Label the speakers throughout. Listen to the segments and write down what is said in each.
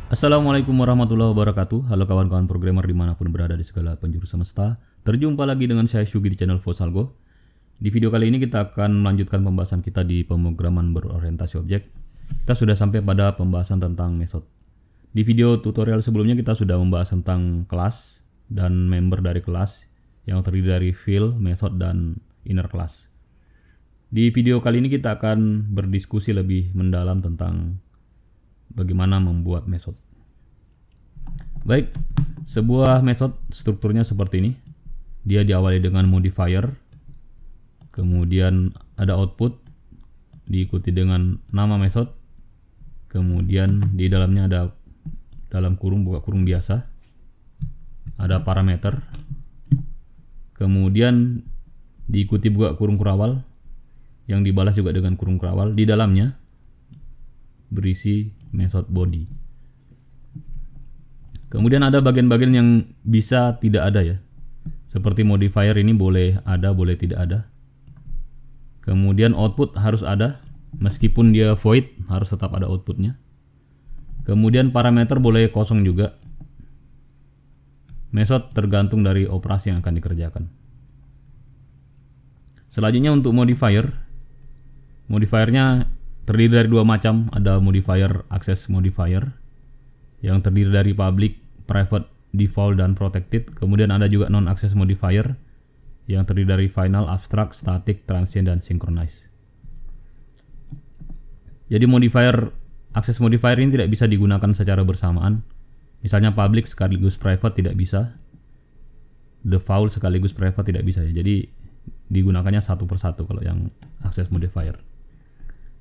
Speaker 1: Assalamualaikum warahmatullahi wabarakatuh. Halo kawan-kawan programmer dimanapun berada di segala penjuru semesta. Terjumpa lagi dengan saya Syugi di channel Fosalgo. Di video kali ini kita akan melanjutkan pembahasan kita di pemrograman berorientasi objek. Kita sudah sampai pada pembahasan tentang method. Di video tutorial sebelumnya kita sudah membahas tentang kelas dan member dari kelas yang terdiri dari field, method, dan inner class. Di video kali ini kita akan berdiskusi lebih mendalam tentang bagaimana membuat method. Baik, sebuah method strukturnya seperti ini. Dia diawali dengan modifier, kemudian ada output, diikuti dengan nama method, kemudian di dalamnya ada dalam kurung buka kurung biasa, ada parameter, kemudian diikuti buka kurung kurawal yang dibalas juga dengan kurung kurawal. Di dalamnya berisi method body. Kemudian ada bagian-bagian yang bisa tidak ada ya. Seperti modifier ini boleh ada, boleh tidak ada. Kemudian output harus ada, meskipun dia void harus tetap ada outputnya. Kemudian parameter boleh kosong juga. Method tergantung dari operasi yang akan dikerjakan. Selanjutnya untuk modifier. Modifiernya terdiri dari dua macam, ada modifier access modifier yang terdiri dari public, private, default, dan protected. Kemudian ada juga non-access modifier yang terdiri dari final, abstract, static, transient, dan synchronize. Jadi modifier access modifier ini tidak bisa digunakan secara bersamaan. Misalnya public sekaligus private tidak bisa, default sekaligus private tidak bisa ya. Jadi digunakannya satu persatu kalau yang access modifier.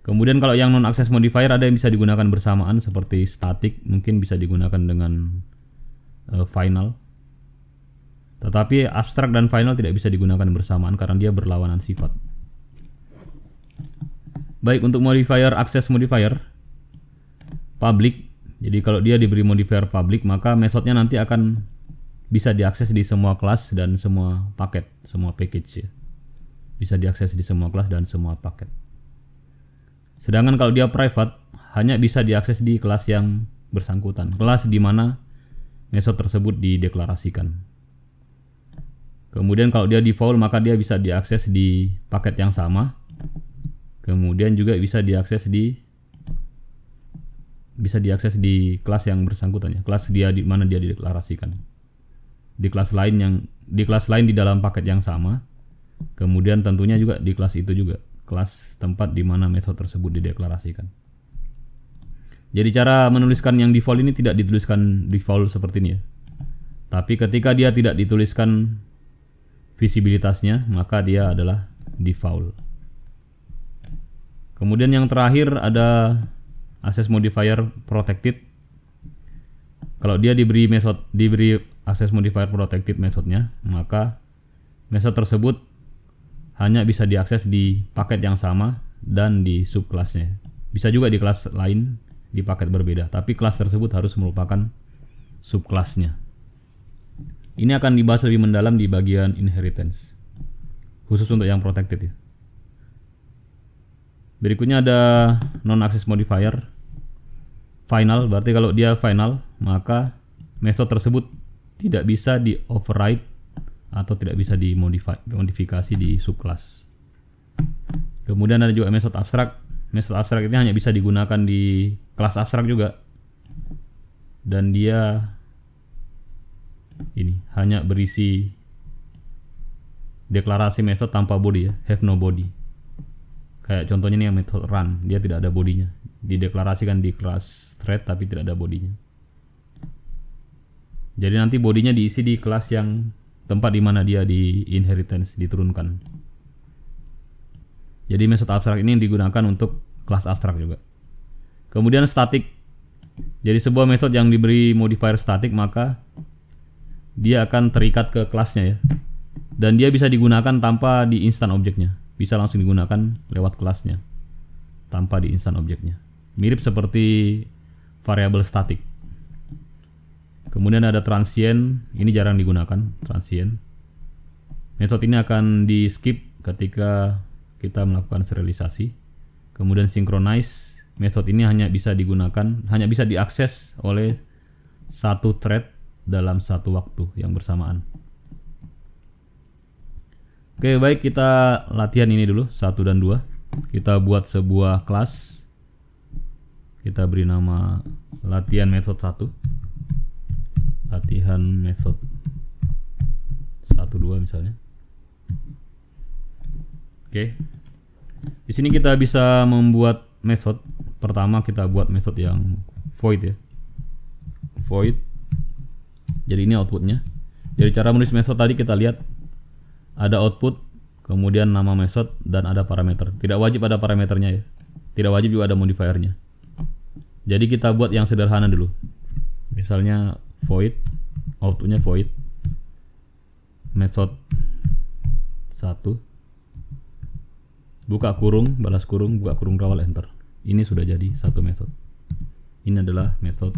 Speaker 1: Kemudian kalau yang non-access modifier ada yang bisa digunakan bersamaan seperti static, mungkin bisa digunakan dengan final. Tetapi abstract dan final tidak bisa digunakan bersamaan karena dia berlawanan sifat. Baik, untuk modifier access modifier public, jadi kalau dia diberi modifier public maka metodenya nanti akan bisa diakses di semua kelas dan semua paket, semua package ya. Bisa diakses di semua kelas dan semua paket. Sedangkan kalau dia private, hanya bisa diakses di kelas yang bersangkutan, kelas di mana method tersebut dideklarasikan. Kemudian kalau dia default, maka dia bisa diakses di paket yang sama. Kemudian juga bisa diakses di kelas yang bersangkutan ya, kelas dia di mana dia dideklarasikan. Di kelas lain di dalam paket yang sama. Kemudian tentunya juga di kelas itu juga, kelas tempat di mana metode tersebut dideklarasikan. Jadi cara menuliskan yang default ini tidak dituliskan default seperti ini ya. Tapi ketika dia tidak dituliskan visibilitasnya, maka dia adalah default. Kemudian yang terakhir ada access modifier protected. Kalau dia diberi access modifier protected metodenya, maka metode tersebut hanya bisa diakses di paket yang sama dan di subkelasnya. Bisa juga di kelas lain di paket berbeda, tapi kelas tersebut harus merupakan subkelasnya. Ini akan dibahas lebih mendalam di bagian inheritance, khusus untuk yang protected ya. Berikutnya ada non-access modifier final, berarti kalau dia final maka metode tersebut tidak bisa di override atau tidak bisa dimodifikasi di subclass. Kemudian ada juga method abstract. Method abstract ini hanya bisa digunakan di kelas abstrak juga. Dan dia ini hanya berisi deklarasi method tanpa body ya, have no body. Kayak contohnya ini yang method run, dia tidak ada bodinya. Dideklarasikan di kelas thread tapi tidak ada bodinya. Jadi nanti bodinya diisi di kelas yang tempat di mana dia di inheritance diturunkan. Jadi method abstrak ini digunakan untuk kelas abstrak juga. Kemudian static. Jadi sebuah method yang diberi modifier static maka dia akan terikat ke kelasnya ya. Dan dia bisa digunakan tanpa di instan objeknya. Bisa langsung digunakan lewat kelasnya tanpa di instan objeknya. Mirip seperti variabel static. Kemudian ada transient, ini jarang digunakan, transient. Metode ini akan di skip ketika kita melakukan serialisasi. Kemudian synchronize, method ini hanya bisa diakses oleh satu thread dalam satu waktu yang bersamaan. Oke, baik, kita latihan ini dulu 1 dan 2. Kita buat sebuah kelas. Kita beri nama latihan method 1. Latihan method 1 2 misalnya. Oke. Di sini kita bisa membuat method. Pertama kita buat method yang void ya. Void. Jadi ini outputnya. Jadi cara menulis method tadi kita lihat ada output, kemudian nama method dan ada parameter. Tidak wajib ada parameternya ya. Tidak wajib juga ada modifiernya. Jadi kita buat yang sederhana dulu. Misalnya void, outputnya void method 1, buka kurung, balas kurung, buka kurung rawal, enter. Ini sudah jadi satu method. Ini adalah method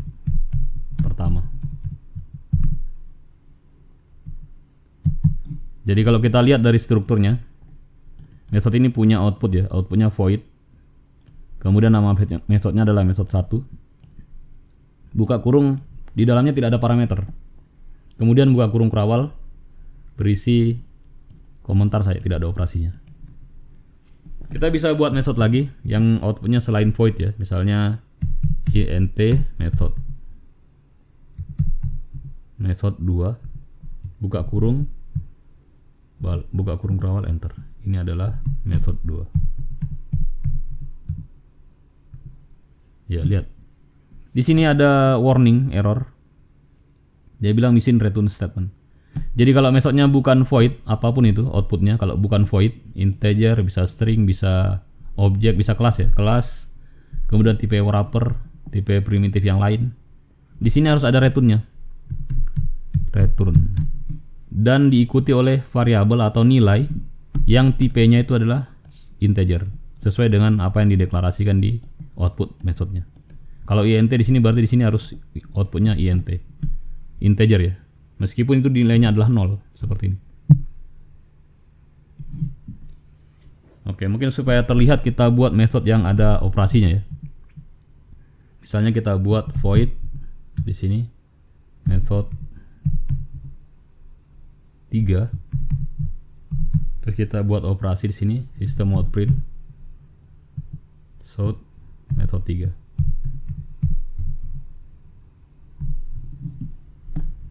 Speaker 1: pertama. Jadi kalau kita lihat dari strukturnya, method ini punya output ya, outputnya void. Kemudian nama methodnya adalah method 1. Buka kurung, di dalamnya tidak ada parameter. Kemudian buka kurung kerawal, berisi komentar saja, tidak ada operasinya. Kita bisa buat method lagi yang outputnya selain void ya, misalnya int method 2, buka kurung kerawal, enter. Ini adalah method 2. Ya, lihat. Di sini ada warning error. Dia bilang missing return statement. Jadi kalau methodnya bukan void, apapun itu outputnya, kalau bukan void, integer, bisa string, bisa objek, bisa kelas ya, kelas. Kemudian tipe wrapper, tipe primitif yang lain. Di sini harus ada returnnya. Return. Dan diikuti oleh variabel atau nilai yang tipenya itu adalah integer, sesuai dengan apa yang dideklarasikan di output methodnya. Kalau int di sini berarti di sini harus outputnya int, integer ya, meskipun itu nilainya adalah 0 seperti ini. Oke, mungkin supaya terlihat kita buat method yang ada operasinya ya. Misalnya kita buat void di sini method 3. Terus kita buat operasi di sini system out print shout method 3.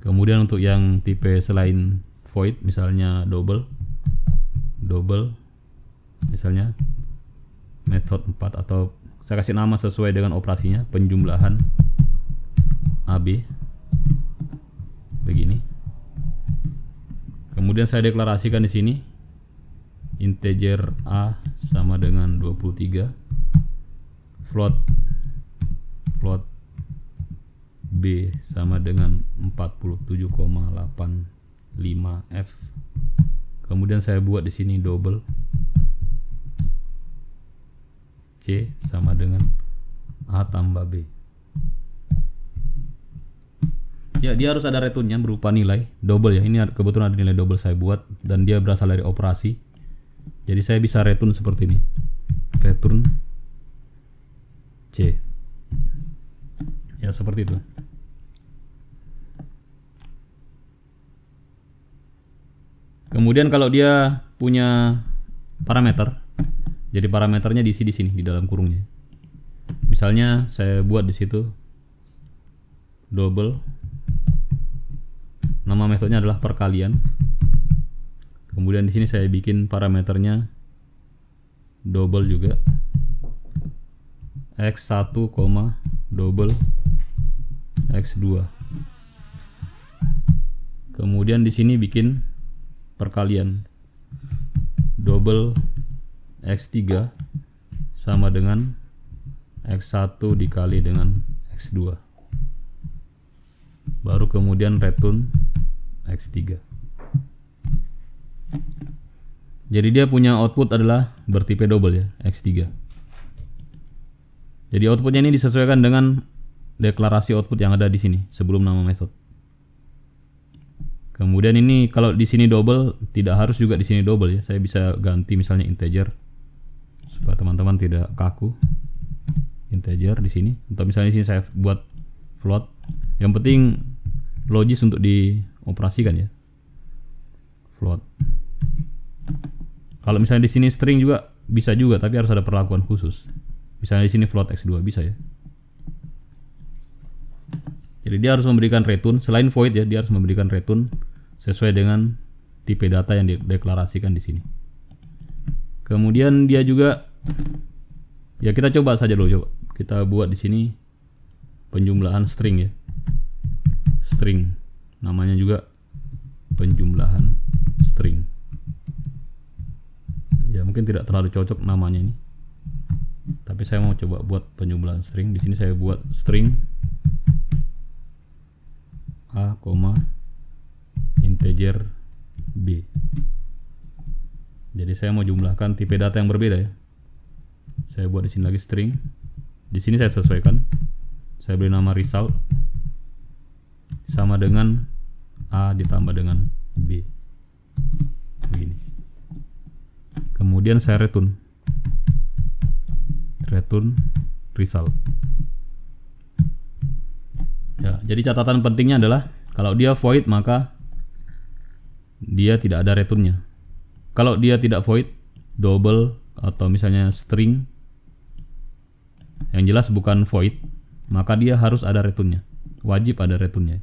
Speaker 1: Kemudian untuk yang tipe selain void, misalnya double misalnya method 4, atau saya kasih nama sesuai dengan operasinya, penjumlahan AB begini. Kemudian saya deklarasikan di sini integer A sama dengan 23, float B sama dengan 47,85F. Kemudian saya buat di sini double C sama dengan A tambah B. Ya, dia harus ada returnnya berupa nilai double ya. Ini kebetulan ada nilai double saya buat dan dia berasal dari operasi. Jadi saya bisa return seperti ini. Return C. Ya, seperti itu. Kemudian kalau dia punya parameter, jadi parameternya diisi di sini di dalam kurungnya. Misalnya saya buat di situ double, nama metodenya adalah perkalian. Kemudian di sini saya bikin parameternya double juga, x1, double x2. Kemudian di sini bikin perkalian double x3 sama dengan x1 dikali dengan x2. Baru kemudian return x3. Jadi dia punya output adalah bertipe double ya, x3. Jadi outputnya ini disesuaikan dengan deklarasi output yang ada di sini sebelum nama method. Kemudian ini kalau di sini double, tidak harus juga di sini double ya. Saya bisa ganti misalnya integer supaya teman-teman tidak kaku. integer di sini. Untuk misalnya di sini saya buat float. Yang penting logis untuk dioperasikan ya. Float. Kalau misalnya di sini string juga bisa juga, tapi harus ada perlakuan khusus. Misalnya di sini float x2 bisa ya. Jadi dia harus memberikan return selain void ya, dia harus memberikan return sesuai dengan tipe data yang dideklarasikan di sini. Kemudian dia juga ya, kita coba saja dulu, coba kita buat di sini penjumlahan string ya. String namanya juga penjumlahan string. Ya mungkin tidak terlalu cocok namanya ini. Tapi saya mau coba buat penjumlahan string. Di sini saya buat string A, integer B. Jadi saya mau jumlahkan tipe data yang berbeda ya. Saya buat di sini lagi string. Di sini saya sesuaikan. Saya beri nama result sama dengan A ditambah dengan B. Begini. Kemudian saya return result. Ya, jadi catatan pentingnya adalah kalau dia void maka dia tidak ada returnnya. Kalau dia tidak void, double atau misalnya string yang jelas bukan void, maka dia harus ada returnnya. Wajib ada returnnya.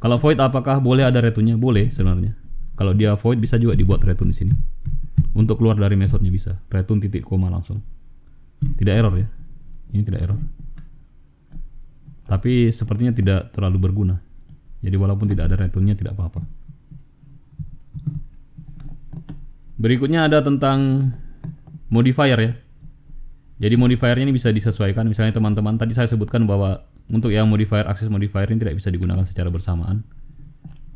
Speaker 1: Kalau void apakah boleh ada returnnya? Boleh sebenarnya. Kalau dia void bisa juga dibuat return di sini. Untuk keluar dari metodenya bisa return titik koma langsung. Tidak error ya. Ini tidak error. Tapi sepertinya tidak terlalu berguna. Jadi walaupun tidak ada returnnya tidak apa-apa. Berikutnya ada tentang modifier ya. Jadi modifiernya ini bisa disesuaikan. Misalnya teman-teman tadi saya sebutkan bahwa untuk yang modifier, akses modifier ini tidak bisa digunakan secara bersamaan.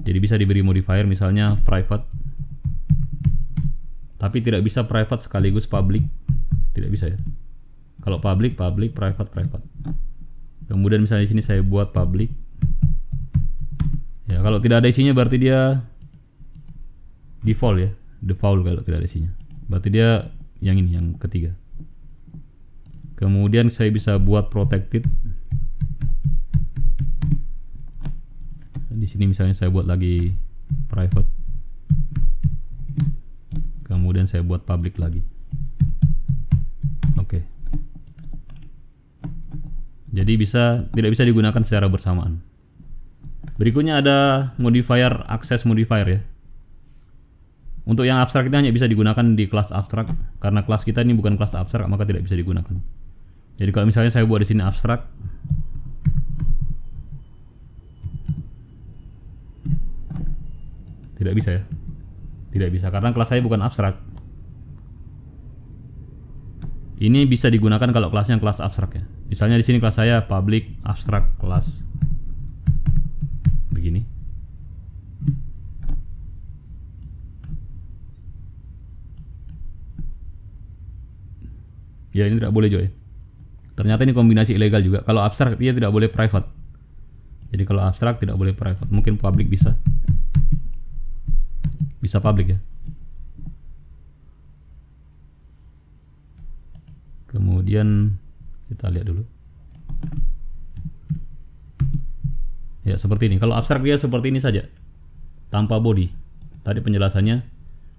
Speaker 1: Jadi bisa diberi modifier misalnya private, tapi tidak bisa private sekaligus public. Tidak bisa ya. Kalau public, private. Kemudian misalnya di sini saya buat public. Ya, kalau tidak ada isinya berarti dia default ya. Default kalau tidak ada isinya. Berarti dia yang ini, yang ketiga. Kemudian saya bisa buat protected. Di sini misalnya saya buat lagi private. Kemudian saya buat public lagi. Oke. Jadi tidak bisa digunakan secara bersamaan. Berikutnya ada modifier access modifier ya. Untuk yang abstrak ini hanya bisa digunakan di kelas abstrak, karena kelas kita ini bukan kelas abstrak maka tidak bisa digunakan. Jadi kalau misalnya saya buat di sini abstrak, tidak bisa ya. Tidak bisa karena kelas saya bukan abstrak. Ini bisa digunakan kalau kelasnya kelas abstrak ya. Misalnya di sini kelas saya public abstract class. Begini. Ya ini tidak boleh Joy. Ternyata ini kombinasi ilegal juga. Kalau abstrak dia tidak boleh private. Jadi kalau abstrak tidak boleh private. Mungkin public bisa. Bisa public ya. Kemudian kita lihat dulu. Ya seperti ini. Kalau abstrak dia seperti ini saja, tanpa body. Tadi penjelasannya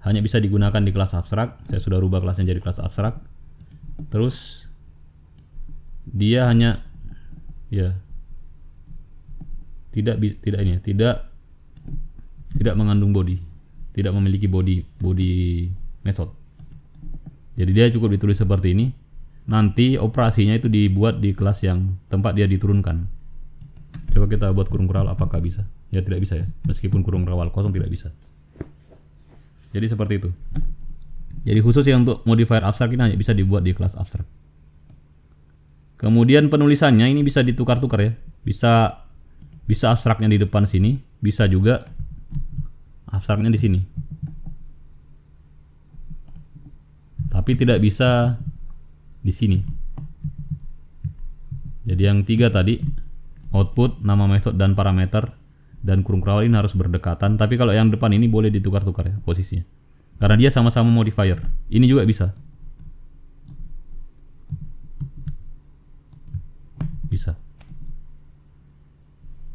Speaker 1: hanya bisa digunakan di kelas abstrak. Saya sudah rubah kelasnya jadi kelas abstrak. Terus dia hanya ya tidak mengandung body, tidak memiliki body method. Jadi dia cukup ditulis seperti ini. Nanti operasinya itu dibuat di kelas yang tempat dia diturunkan. Coba kita buat kurung kural, apakah bisa? Ya tidak bisa ya. Meskipun kurung kural kosong tidak bisa. Jadi seperti itu. Jadi khusus yang untuk modifier abstrak ini hanya bisa dibuat di kelas abstrak. Kemudian penulisannya ini bisa ditukar-tukar ya. Bisa abstraknya di depan sini, bisa juga abstraknya di sini. Tapi tidak bisa di sini. Jadi yang 3 tadi, output, nama metode dan parameter dan kurung kural ini harus berdekatan. Tapi kalau yang depan ini boleh ditukar-tukar ya posisinya. Karena dia sama-sama modifier. Ini juga bisa. bisa.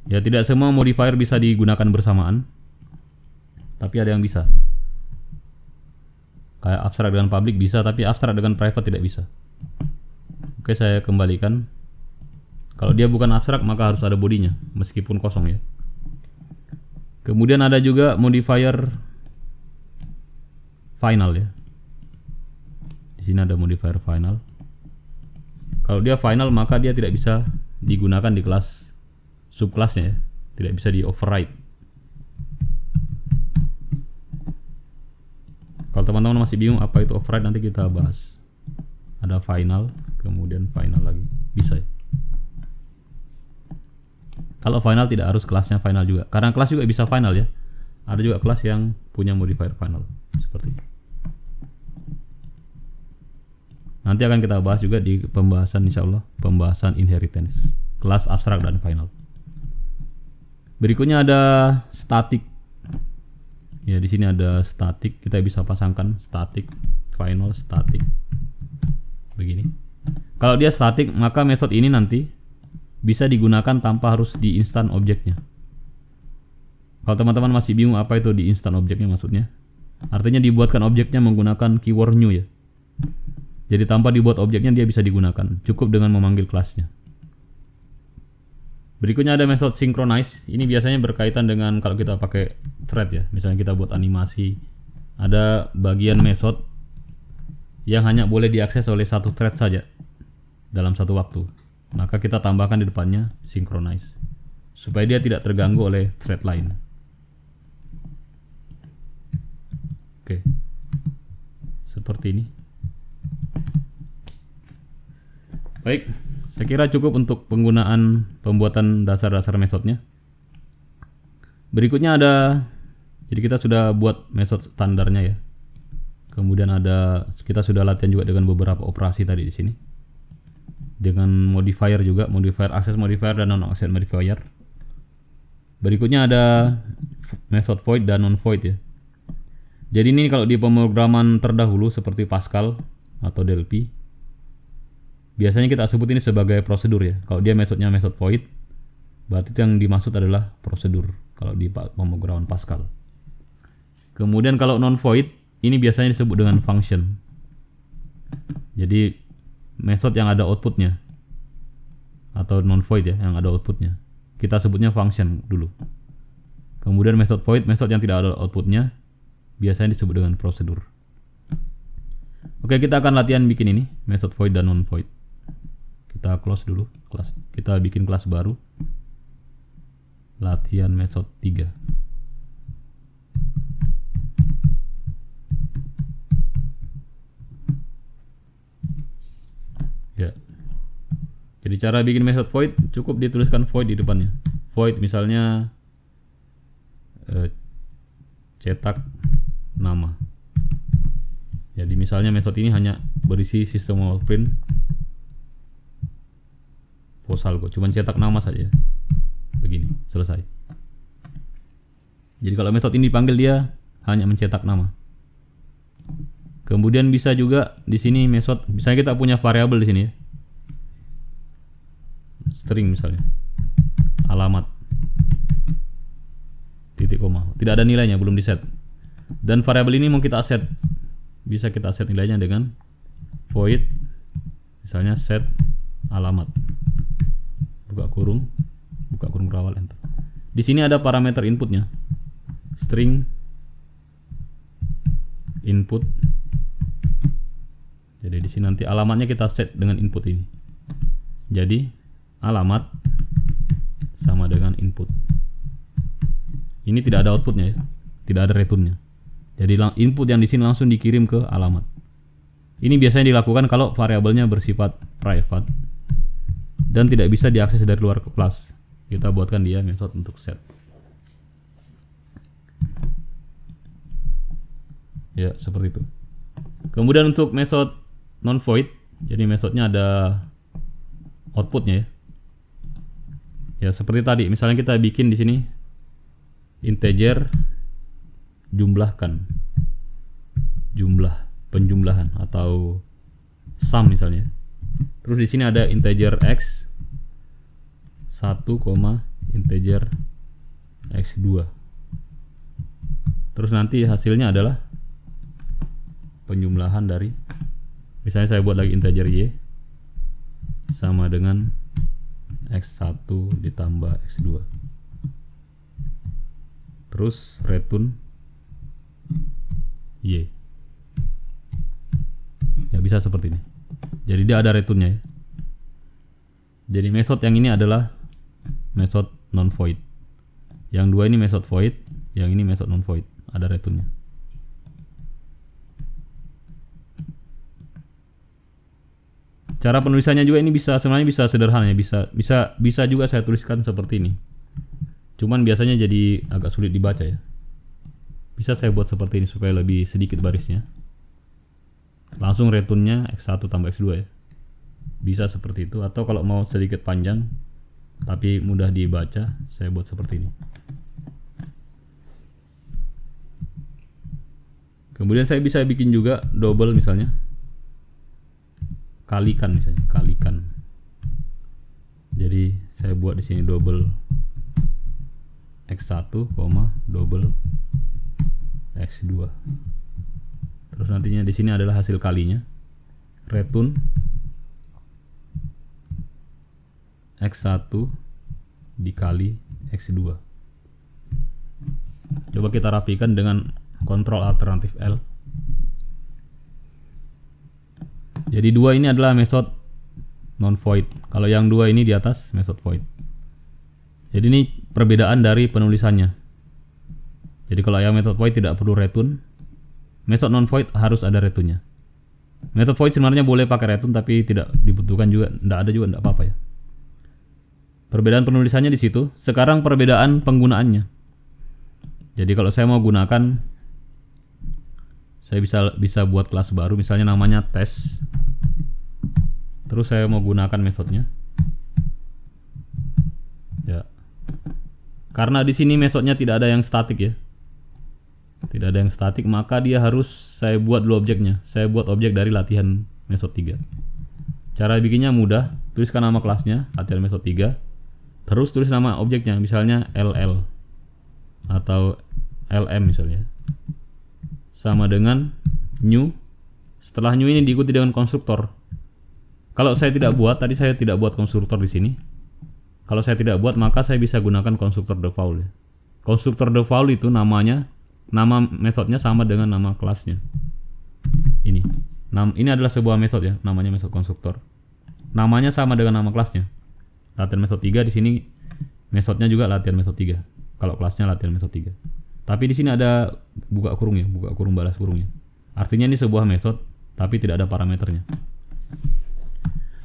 Speaker 1: Ya tidak semua modifier bisa digunakan bersamaan, tapi ada yang bisa. Kayak abstrak dengan public bisa, tapi abstrak dengan private tidak bisa. Oke, saya kembalikan. Kalau dia bukan abstrak maka harus ada bodinya, meskipun kosong ya. Kemudian ada juga modifier final ya. Di sini ada modifier final. Kalau dia final maka dia tidak bisa digunakan di kelas subkelasnya ya. Tidak bisa di override. Kalau teman-teman masih bingung apa itu override, nanti kita bahas. Ada final, kemudian final lagi. Bisa ya. Kalau final tidak harus kelasnya final juga. Karena kelas juga bisa final ya. Ada juga kelas yang punya modifier final. Seperti itu. Nanti akan kita bahas juga di pembahasan insyaallah, pembahasan inheritance. Kelas abstrak dan final. Berikutnya ada static. Ya, di sini ada static. Kita bisa pasangkan static, final, static. Begini. Kalau dia static, maka method ini nanti bisa digunakan tanpa harus di instan objeknya. Kalau teman-teman masih bingung apa itu di instan objeknya maksudnya, artinya dibuatkan objeknya menggunakan keyword new ya. Jadi tanpa dibuat objeknya dia bisa digunakan, cukup dengan memanggil kelasnya. Berikutnya ada method synchronize. Ini biasanya berkaitan dengan kalau kita pakai thread ya. Misalnya kita buat animasi, ada bagian method yang hanya boleh diakses oleh satu thread saja dalam satu waktu. Maka kita tambahkan di depannya synchronize supaya dia tidak terganggu oleh thread lain. Oke. Seperti ini. Baik, saya kira cukup untuk penggunaan pembuatan dasar-dasar metodenya. Berikutnya ada, jadi kita sudah buat metode standarnya ya. Kemudian kita sudah latihan juga dengan beberapa operasi tadi di sini. Dengan modifier juga, modifier access modifier dan non access modifier. Berikutnya ada method void dan non void ya. Jadi ini kalau di pemrograman terdahulu seperti Pascal atau DLP, biasanya kita sebut ini sebagai prosedur ya. Kalau dia metodenya method void, berarti itu yang dimaksud adalah prosedur kalau di pemrograman Pascal. Kemudian kalau non void, ini biasanya disebut dengan function. Jadi method yang ada outputnya, atau non void ya, yang ada outputnya, kita sebutnya function dulu. Kemudian method void, method yang tidak ada outputnya, biasanya disebut dengan prosedur. Oke, kita akan latihan bikin ini, method void dan non void. Kita close dulu kelas. Kita bikin kelas baru. Latihan method 3. Ya. Jadi cara bikin method void cukup dituliskan void di depannya. Void misalnya cetak nama. Jadi misalnya method ini hanya berisi system out print Fosalgo, cuman cetak nama saja. Begini, selesai. Jadi kalau metode ini dipanggil dia hanya mencetak nama. Kemudian bisa juga di sini metode, misalnya kita punya variabel di sini ya. String misalnya. Alamat. Titik koma. Tidak ada nilainya, belum di set. Dan variabel ini mau kita set. Bisa kita set nilainya dengan void misalnya set alamat. Buka kurung berawal enter. Di sini ada parameter inputnya, string input. Jadi di sini nanti alamatnya kita set dengan input ini. Jadi alamat sama dengan input. Ini tidak ada outputnya ya, tidak ada returnnya. Jadi input yang di sini langsung dikirim ke alamat. Ini biasanya dilakukan kalau variabelnya bersifat private dan tidak bisa diakses dari luar kelas. Kita buatkan dia metode untuk set. Ya, seperti itu. Kemudian untuk metode non void, jadi metodenya ada outputnya ya. Ya, seperti tadi, misalnya kita bikin di sini integer jumlahkan. Jumlah, penjumlahan atau sum misalnya. Terus di sini ada integer x 1, integer x2. Terus nanti hasilnya adalah penjumlahan dari, misalnya saya buat lagi integer y sama dengan x1 ditambah x2. Terus return y. Ya bisa seperti ini. Jadi dia ada returnnya ya. Jadi method yang ini adalah method non void. Yang dua ini method void, yang ini method non void, ada returnnya. Cara penulisannya juga ini sebenarnya bisa sederhana ya, bisa juga saya tuliskan seperti ini. Cuman biasanya jadi agak sulit dibaca ya. Bisa saya buat seperti ini supaya lebih sedikit barisnya. Langsung returnnya x1 tambah x2 ya. Bisa seperti itu, atau kalau mau sedikit panjang tapi mudah dibaca, saya buat seperti ini. Kemudian saya bisa bikin juga double, misalnya kalikan, misalnya kalikan. Jadi saya buat di sini double x1, double x2. Terus nantinya di sini adalah hasil kalinya. Return x1 dikali x2. Coba kita rapikan dengan Ctrl alternatif L. Jadi dua ini adalah method non void. Kalau yang dua ini di atas method void. Jadi ini perbedaan dari penulisannya. Jadi kalau yang method void tidak perlu return, method non void harus ada returnnya. Method void sebenarnya boleh pakai return tapi tidak dibutuhkan juga, tidak ada juga, tidak apa-apa ya. Perbedaan penulisannya di situ. Sekarang perbedaan penggunaannya. Jadi kalau saya mau gunakan, saya bisa buat kelas baru, misalnya namanya test. Terus saya mau gunakan metodenya. Ya. Karena di sini metodenya tidak ada yang statik ya. Tidak ada yang statik, maka dia harus saya buat dulu objeknya. Saya buat objek dari latihan method 3. Cara bikinnya mudah. Tuliskan nama kelasnya, latihan method 3. Terus tulis nama objeknya, misalnya LL atau LM misalnya. Sama dengan new. Setelah new ini diikuti dengan konstruktor. Kalau saya tidak buat, tadi saya tidak buat konstruktor di sini. Kalau saya tidak buat, maka saya bisa gunakan konstruktor default ya. Konstruktor default itu namanya, nama metodenya sama dengan nama kelasnya. Ini adalah sebuah metode ya, namanya metode konstruktor. Namanya sama dengan nama kelasnya. Latihan method 3 di sini metodenya juga latihan method 3. Kalau kelasnya latihan method 3. Tapi di sini ada buka kurung ya, buka kurung balas kurungnya. Artinya ini sebuah metode tapi tidak ada parameternya.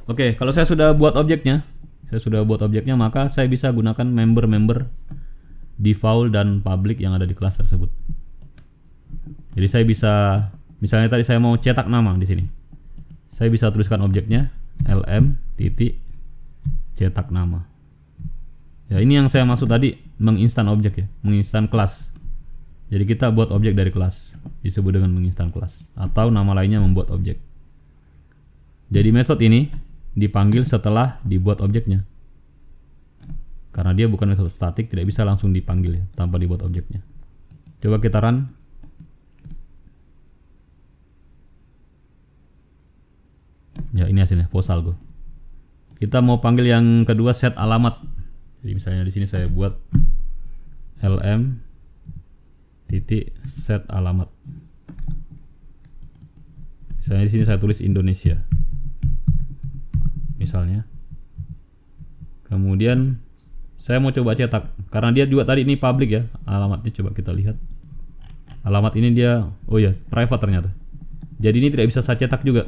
Speaker 1: Oke, kalau saya sudah buat objeknya, maka saya bisa gunakan member-member default dan public yang ada di kelas tersebut. Jadi saya bisa, misalnya tadi saya mau cetak nama di sini. Saya bisa tuliskan objeknya lm titik cetak nama. Ya, ini yang saya maksud tadi menginstan objek ya, menginstan kelas. Jadi kita buat objek dari kelas, disebut dengan menginstan kelas, atau nama lainnya membuat objek. Jadi metode ini dipanggil setelah dibuat objeknya. Karena dia bukan metode statik, tidak bisa langsung dipanggil ya, tanpa dibuat objeknya. Coba kita run. Ya, ini hasilnya Fosalgo. Kita mau panggil yang kedua set alamat. Jadi misalnya di sini saya buat lm titik set alamat. Misalnya di sini saya tulis Indonesia. Misalnya. Kemudian saya mau coba cetak. Karena dia juga tadi ini public ya, alamatnya coba kita lihat. Alamat ini dia, oh ya, private ternyata. Jadi ini tidak bisa saya cetak juga.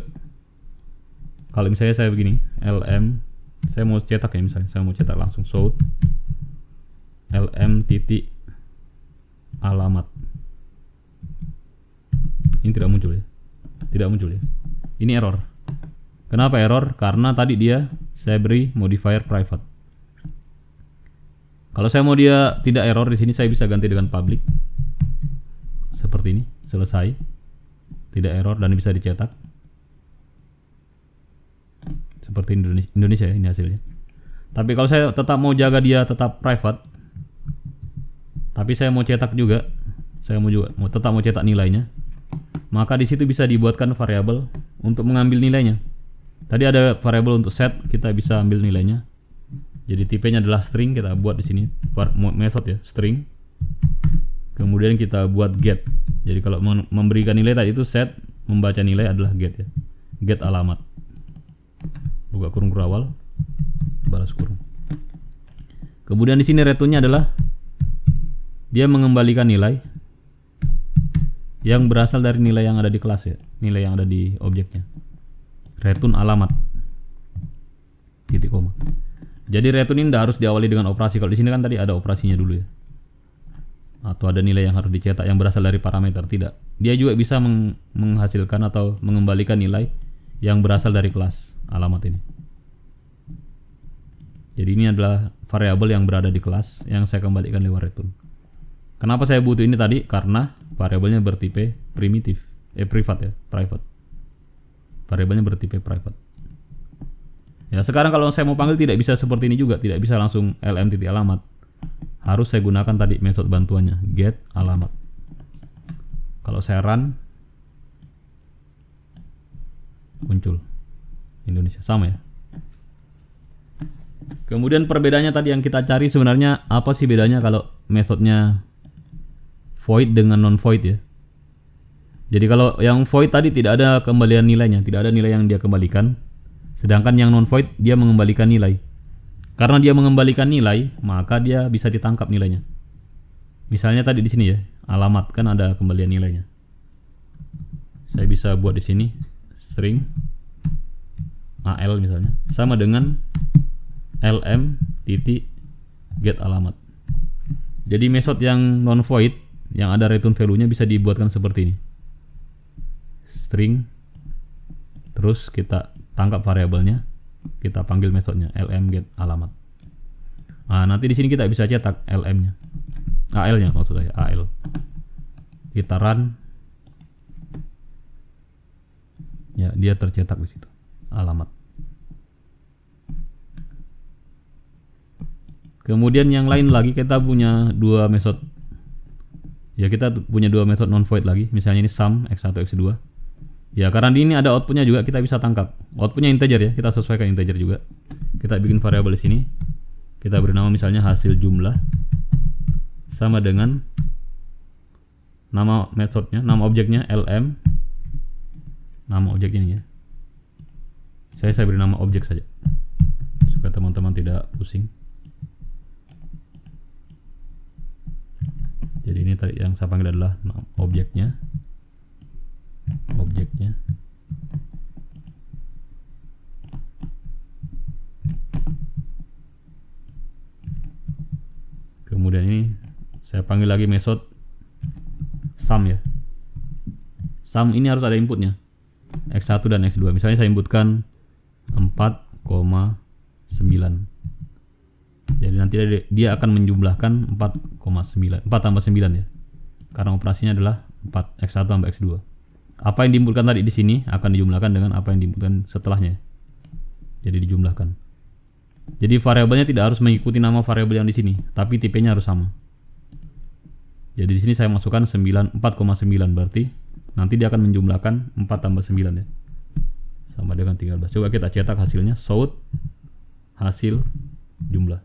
Speaker 1: Kalau misalnya saya begini, lm, saya mau cetak ya, misalnya saya mau cetak langsung show lm titik alamat. Ini tidak muncul ya, tidak muncul ya. Ini error. Kenapa error? Karena tadi dia saya beri modifier private. Kalau saya mau dia tidak error, di sini saya bisa ganti dengan public. Seperti ini, selesai. Tidak error dan bisa dicetak. Seperti Indonesia ya, ini hasilnya. Tapi kalau saya tetap mau jaga dia tetap private, tapi saya mau cetak juga, saya tetap mau cetak nilainya, maka di situ bisa dibuatkan variabel untuk mengambil nilainya. Tadi ada variabel untuk set, kita bisa ambil nilainya. Jadi tipenya adalah string, kita buat di sini method ya, string. Kemudian kita buat get. Jadi kalau memberikan nilai tadi itu set, membaca nilai adalah get ya. Get alamat. Buka kurung awal, balas kurung. Kemudian di sini returnnya adalah dia mengembalikan nilai yang berasal dari nilai yang ada di kelas ya, nilai yang ada di objeknya. Return alamat. Titik koma. Jadi return ini tidak harus diawali dengan operasi. Kalau di sini kan tadi ada operasinya dulu ya. Atau ada nilai yang harus dicetak yang berasal dari parameter, tidak. Dia juga bisa menghasilkan atau mengembalikan nilai yang berasal dari kelas alamat ini. Jadi ini adalah variabel yang berada di kelas yang saya kembalikan lewat return. Kenapa saya butuh ini tadi? Karena variabelnya bertipe primitif, private ya, private. Variabelnya bertipe private. Ya, sekarang kalau saya mau panggil tidak bisa seperti ini juga, tidak bisa langsung lm titik alamat. Harus saya gunakan tadi metode bantuannya, get alamat. Kalau saya run, muncul Indonesia, sama ya. Kemudian perbedaannya tadi yang kita cari sebenarnya apa sih bedanya kalau metodenya void dengan non void ya. Jadi kalau yang void tadi tidak ada kembalian nilainya, tidak ada nilai yang dia kembalikan. Sedangkan yang non void dia mengembalikan nilai. Karena dia mengembalikan nilai, maka dia bisa ditangkap nilainya. Misalnya tadi di sini ya, alamat kan ada kembalian nilainya. Saya bisa buat di sini string al misalnya sama dengan lm titik get alamat. Jadi method yang non void yang ada return value-nya bisa dibuatkan seperti ini. String, terus kita tangkap variabelnya, kita panggil metodenya lm get alamat. Nah, nanti di sini kita bisa cetak lm-nya, al-nya maksud saya, al. Kita run, ya dia tercetak di situ alamat. Kemudian yang lain lagi kita punya dua metode. Ya kita punya dua metode non void lagi. Misalnya ini sum x1 x2. Ya karena di ini ada outputnya juga kita bisa tangkap. Outputnya integer ya, kita sesuaikan integer juga. Kita bikin variabel di sini. Kita beri nama misalnya hasil jumlah sama dengan nama metodenya, nama objeknya lm. Nama objek ini ya. Saya beri nama objek saja supaya teman-teman tidak pusing. Jadi ini tadi yang saya panggil adalah objeknya. Kemudian ini saya panggil lagi metode sum ya. Sum ini harus ada inputnya, x1 dan x2. Misalnya saya inputkan 4,9. Jadi nanti dia akan menjumlahkan 4,9, 4 tambah 9 ya. Karena operasinya adalah 4, x1 tambah x2. Apa yang diinputkan tadi di sini akan dijumlahkan dengan apa yang diinputkan setelahnya. Jadi dijumlahkan. Jadi variabelnya tidak harus mengikuti nama variabel yang di sini, tapi tipenya harus sama. Jadi di sini saya masukkan 4,9 berarti nanti dia akan menjumlahkan 4 tambah 9 ya. Sama dengan 13. Coba kita cetak hasilnya, show hasil jumlah.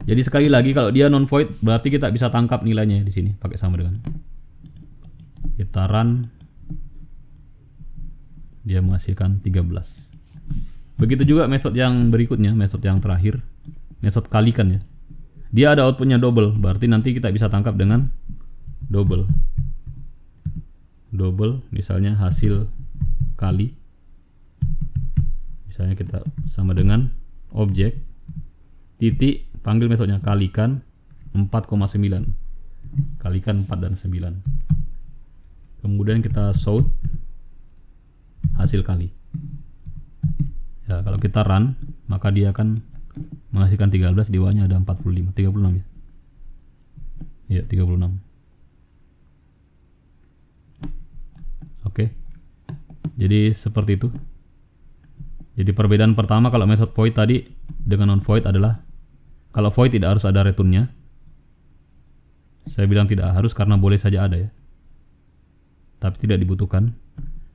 Speaker 1: Jadi sekali lagi kalau dia non void berarti kita bisa tangkap nilainya di sini pakai sama dengan. Kita run, dia menghasilkan 13. Begitu juga metode yang berikutnya, metode yang terakhir, metode kalikan ya. Dia ada outputnya double, berarti nanti kita bisa tangkap dengan double. Double misalnya hasil kali, misalnya kita sama dengan objek titik panggil metodenya kalikan 4,9, kalikan 4 dan 9. Kemudian kita show hasil kali. Ya, kalau kita run maka dia akan menghasilkan 13, di bawahnya ada 46 ya. Ya, 36. Oke. Jadi seperti itu. Jadi perbedaan pertama kalau method void tadi dengan non void adalah kalau void tidak harus ada returnnya. Saya bilang tidak harus karena boleh saja ada ya, tapi tidak dibutuhkan.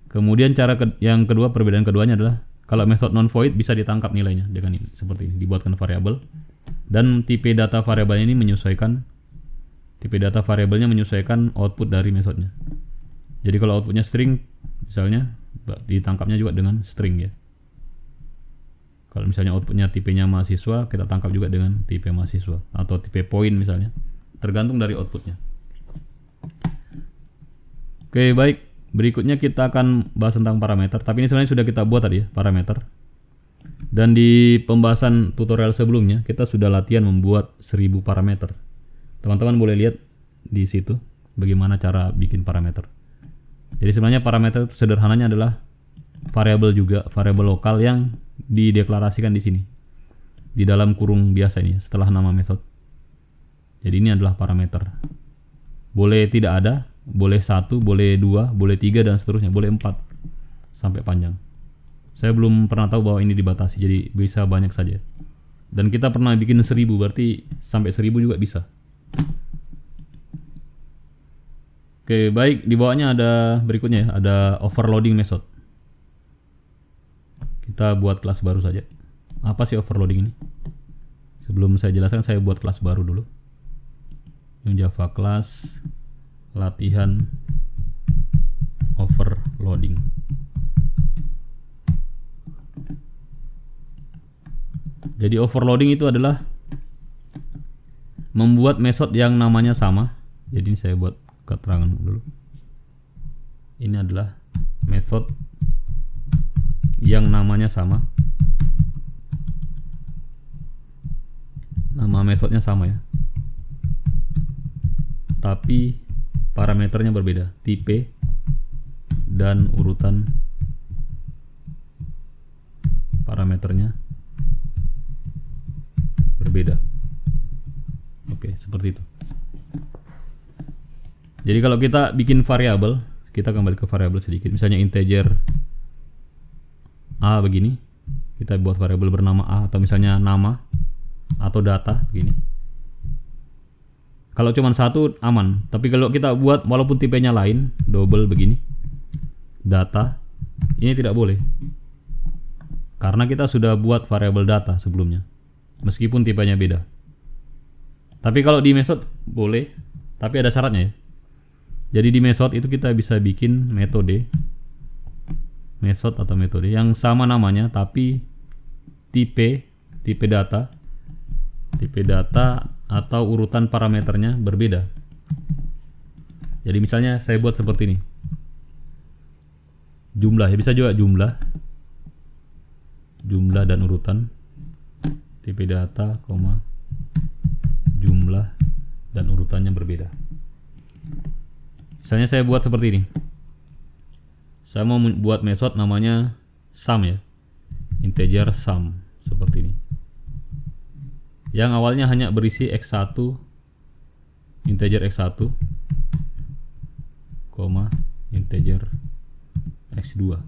Speaker 1: Kemudian yang kedua, perbedaan keduanya adalah kalau method non void bisa ditangkap nilainya dengan ini, seperti ini, dibuatkan variabel dan tipe data variabelnya ini menyesuaikan output dari methodnya. Jadi kalau outputnya string misalnya, ditangkapnya juga dengan string ya. Kalau misalnya outputnya tipenya mahasiswa, kita tangkap juga dengan tipe mahasiswa atau tipe point misalnya, tergantung dari outputnya. Oke, baik. Berikutnya kita akan bahas tentang parameter. Tapi ini sebenarnya sudah kita buat tadi ya, parameter. Dan di pembahasan tutorial sebelumnya, kita sudah latihan membuat 1000 parameter. Teman-teman boleh lihat di situ bagaimana cara bikin parameter. Jadi sebenarnya parameter itu sederhananya adalah variabel juga, variabel lokal yang dideklarasikan di sini. Di dalam kurung biasa ini setelah nama method. Jadi ini adalah parameter. Boleh tidak ada, boleh 1, boleh 2, boleh 3 dan seterusnya, boleh 4 sampai panjang. Saya belum pernah tahu bahwa ini dibatasi, jadi bisa banyak saja. Dan kita pernah bikin 1000, berarti sampai 1000 juga bisa. Oke, baik, di bawahnya ada berikutnya ya, ada overloading method. Kita buat kelas baru saja. Apa sih overloading ini? Sebelum saya jelaskan, saya buat kelas baru dulu. Yang Java class latihan overloading. Jadi overloading itu adalah membuat method yang namanya sama. Jadi ini saya buat keterangan dulu. Ini adalah method yang namanya sama. Nama methodnya sama ya, tapi parameternya berbeda, tipe dan urutan parameternya berbeda. Oke, seperti itu. Jadi kalau kita bikin variabel, kita kembali ke variabel sedikit. Misalnya integer A begini, kita buat variabel bernama A, atau misalnya nama atau data begini. Kalau cuma satu aman, tapi kalau kita buat walaupun tipenya lain, double begini, data, ini tidak boleh. Karena kita sudah buat variabel data sebelumnya, meskipun tipenya beda. Tapi kalau di method boleh, tapi ada syaratnya ya. Jadi di method itu kita bisa bikin metode yang sama namanya, tapi tipe data atau urutan parameternya berbeda. Jadi misalnya saya buat seperti ini, jumlah ya, bisa juga jumlah dan urutan, tipe data, jumlah dan urutannya berbeda. Misalnya saya buat seperti ini. Saya mau buat method namanya sum ya, integer sum, seperti ini. Yang awalnya hanya berisi x1, integer x1, integer x2.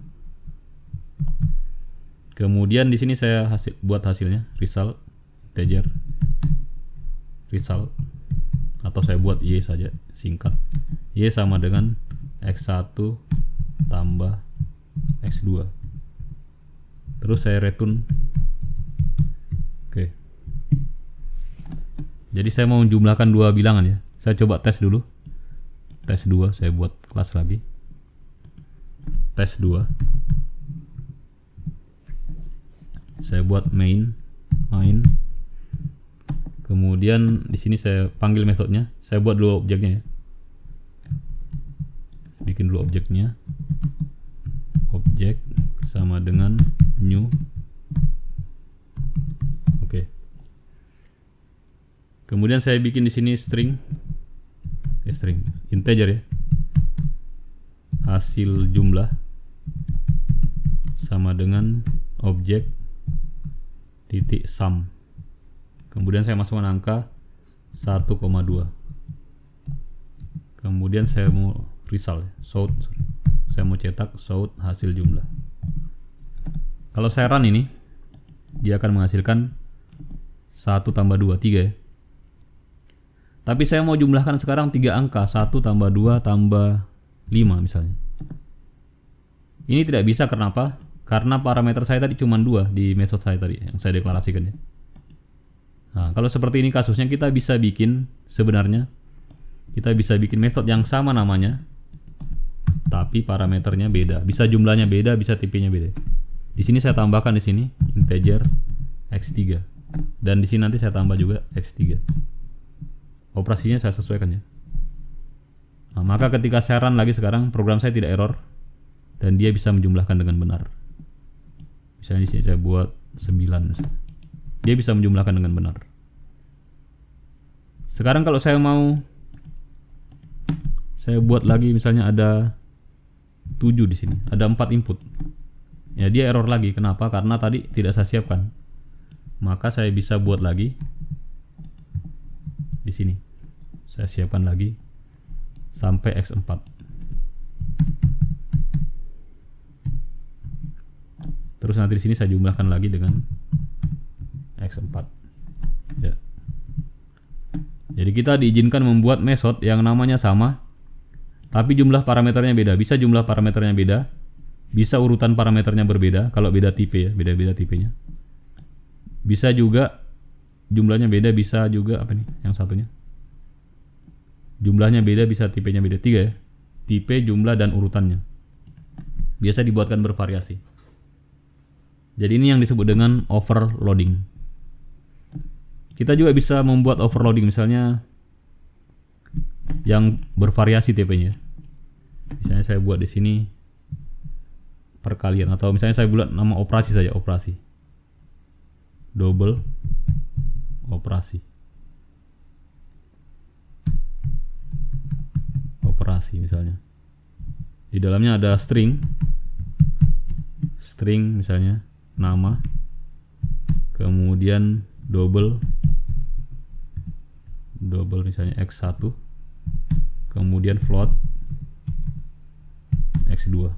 Speaker 1: Kemudian di sini saya buat hasilnya result, integer result, atau saya buat y saja, singkat. Y sama dengan x1 tambah x2. Terus saya return. Oke. Jadi saya mau menjumlahkan dua bilangan ya. Saya coba tes dulu. Tes 2, saya buat kelas lagi. Tes 2. Saya buat main. Kemudian di sini saya panggil metodenya. Saya buat dua objeknya ya. Bikin dulu objeknya. Objek sama dengan new. Oke. Kemudian saya bikin di sini string integer ya. Hasil jumlah sama dengan objek titik sum. Kemudian saya masukkan angka 1,2. Kemudian saya mau result, saya mau cetak hasil jumlah. Kalau saya run ini, dia akan menghasilkan 1 tambah 2, 3 ya. Tapi saya mau jumlahkan sekarang 3 angka, 1 tambah 2 tambah 5 misalnya. Ini tidak bisa, kenapa? Karena parameter saya tadi cuma 2 di method saya tadi yang saya deklarasikan ya. Nah, kalau seperti ini kasusnya, kita bisa bikin method yang sama namanya, tapi parameternya beda. Bisa jumlahnya beda, bisa tipenya beda. Di sini saya tambahkan di sini integer x3 dan di sini nanti saya tambah juga x3. Operasinya saya sesuaikan ya. Nah, maka ketika saya run lagi sekarang, program saya tidak error dan dia bisa menjumlahkan dengan benar. Misalnya di sini saya buat 9 misalnya. Dia bisa menjumlahkan dengan benar. Sekarang kalau saya mau buat lagi, misalnya ada 7 di sini, ada 4 input. Ya, dia error lagi. Kenapa? Karena tadi tidak saya siapkan. Maka saya bisa buat lagi di sini. Saya siapkan lagi sampai x4. Terus nanti di sini saya jumlahkan lagi dengan x4. Ya. Jadi kita diizinkan membuat method yang namanya sama, tapi jumlah parameternya beda. Bisa jumlah parameternya beda, bisa urutan parameternya berbeda. Kalau beda tipe ya, beda-beda tipenya. Bisa juga jumlahnya beda, bisa juga apa nih? Yang satunya. Jumlahnya beda, bisa tipenya beda. 3 ya. Tipe, jumlah, dan urutannya. Biasa dibuatkan bervariasi. Jadi ini yang disebut dengan overloading. Kita juga bisa membuat overloading, misalnya yang bervariasi tipenya. Misalnya saya buat di sini perkalian, atau misalnya saya buat nama operasi saja, operasi. Double operasi. Operasi misalnya. Di dalamnya ada string misalnya nama, kemudian double misalnya x1, kemudian float x2.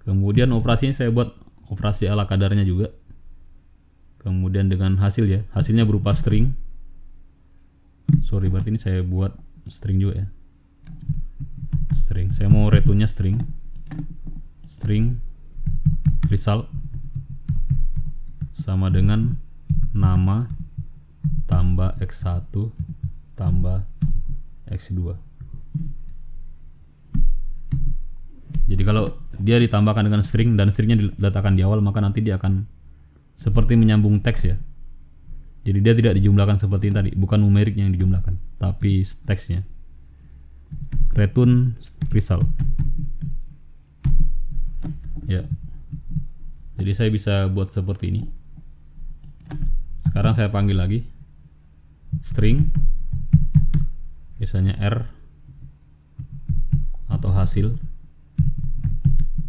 Speaker 1: Kemudian operasinya saya buat operasi ala kadarnya juga. Kemudian dengan hasil ya, hasilnya berupa string. Berarti ini saya buat string juga ya. String, saya mau returnnya string result sama dengan nama tambah x1 tambah x2. Jadi kalau dia ditambahkan dengan string dan stringnya diletakkan di awal, maka nanti dia akan seperti menyambung teks ya. Jadi dia tidak dijumlahkan seperti tadi, bukan numerik yang dijumlahkan, tapi teksnya. Return result. Ya. Jadi saya bisa buat seperti ini. Sekarang saya panggil lagi string, misalnya R atau hasil,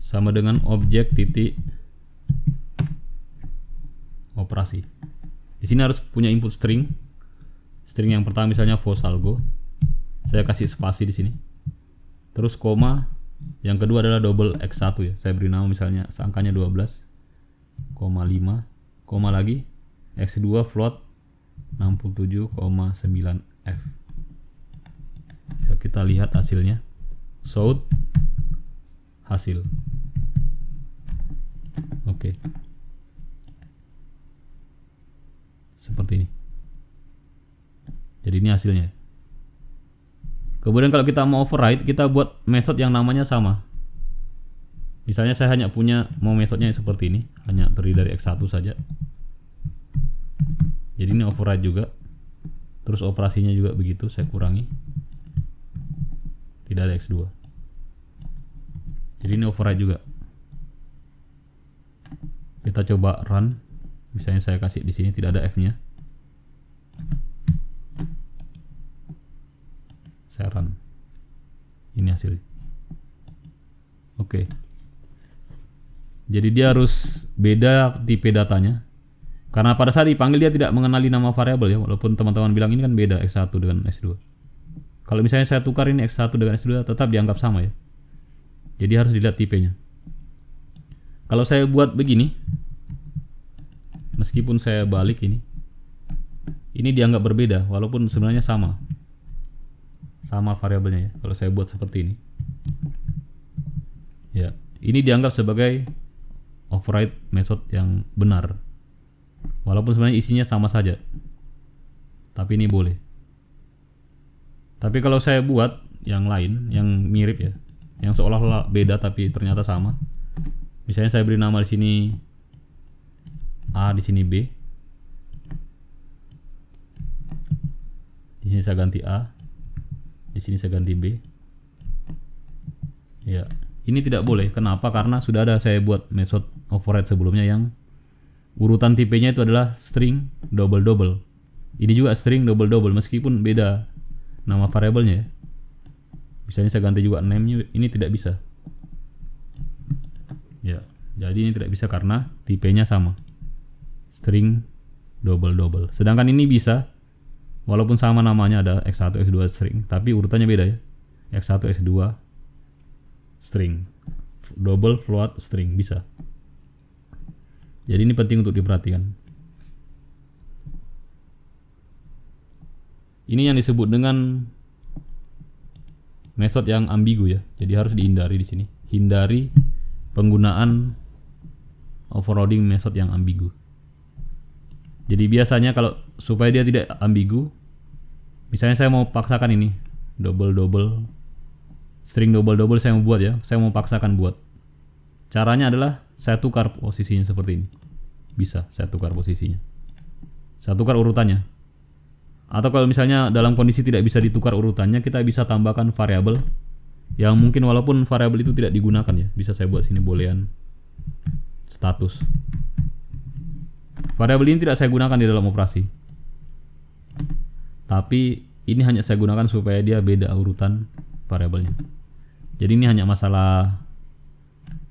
Speaker 1: sama dengan objek titik operasi. Di sini harus punya input string. String yang pertama misalnya vosalgo. Saya kasih spasi di sini. Terus koma. Yang kedua adalah double x1 ya. Saya beri nama misalnya angkanya 12, 5, koma lagi x2 float 67,9f. Ya, kita lihat hasilnya. Show hasil. Oke. Seperti ini. Jadi ini hasilnya. Kemudian kalau kita mau override, kita buat method yang namanya sama. Misalnya saya hanya mau methodnya seperti ini, hanya terdiri dari x1 saja. Jadi ini override juga. Terus operasinya juga begitu, saya kurangi. Tidak ada x2. Jadi ini override juga. Kita coba run. Misalnya saya kasih di sini tidak ada f-nya. Saya run. Ini hasilnya. Oke. Jadi dia harus beda tipe datanya. Karena pada saat dipanggil dia tidak mengenali nama variabel ya, walaupun teman-teman bilang ini kan beda x1 dengan x2. Kalau misalnya saya tukar ini X1 dengan X2 tetap dianggap sama ya. Jadi harus dilihat tipenya. Kalau saya buat begini, meskipun saya balik ini dianggap berbeda walaupun sebenarnya sama variabelnya ya. Kalau saya buat seperti ini, ya, ini dianggap sebagai override method yang benar, walaupun sebenarnya isinya sama saja. Tapi ini boleh. Tapi kalau saya buat yang lain, yang mirip ya, yang seolah-olah beda tapi ternyata sama. Misalnya saya beri nama di sini A, di sini B. Di sini saya ganti A, di sini saya ganti B. Ya, ini tidak boleh. Kenapa? Karena sudah ada saya buat method override sebelumnya yang urutan tipenya itu adalah string double double. Ini juga string double double meskipun beda nama variabelnya ya. Misalnya saya ganti juga name-nya, ini tidak bisa. Ya, jadi ini tidak bisa karena tipenya sama. String double double. Sedangkan ini bisa walaupun sama namanya, ada X1 X2 string, tapi urutannya beda ya. X1 X2 string, double float string bisa. Jadi ini penting untuk diperhatikan. Ini yang disebut dengan method yang ambigu ya. Jadi harus dihindari di sini. Hindari penggunaan overloading method yang ambigu. Jadi biasanya kalau supaya dia tidak ambigu, misalnya saya mau paksakan ini double double string double double, saya mau buat ya, saya mau paksakan buat. Caranya adalah saya tukar posisinya seperti ini. Bisa saya tukar posisinya, saya tukar urutannya. Atau kalau misalnya dalam kondisi tidak bisa ditukar urutannya, kita bisa tambahkan variabel yang mungkin walaupun variabel itu tidak digunakan ya. Bisa saya buat sini boolean status. Variabel ini tidak saya gunakan di dalam operasi, tapi ini hanya saya gunakan supaya dia beda urutan variabelnya. Jadi ini hanya masalah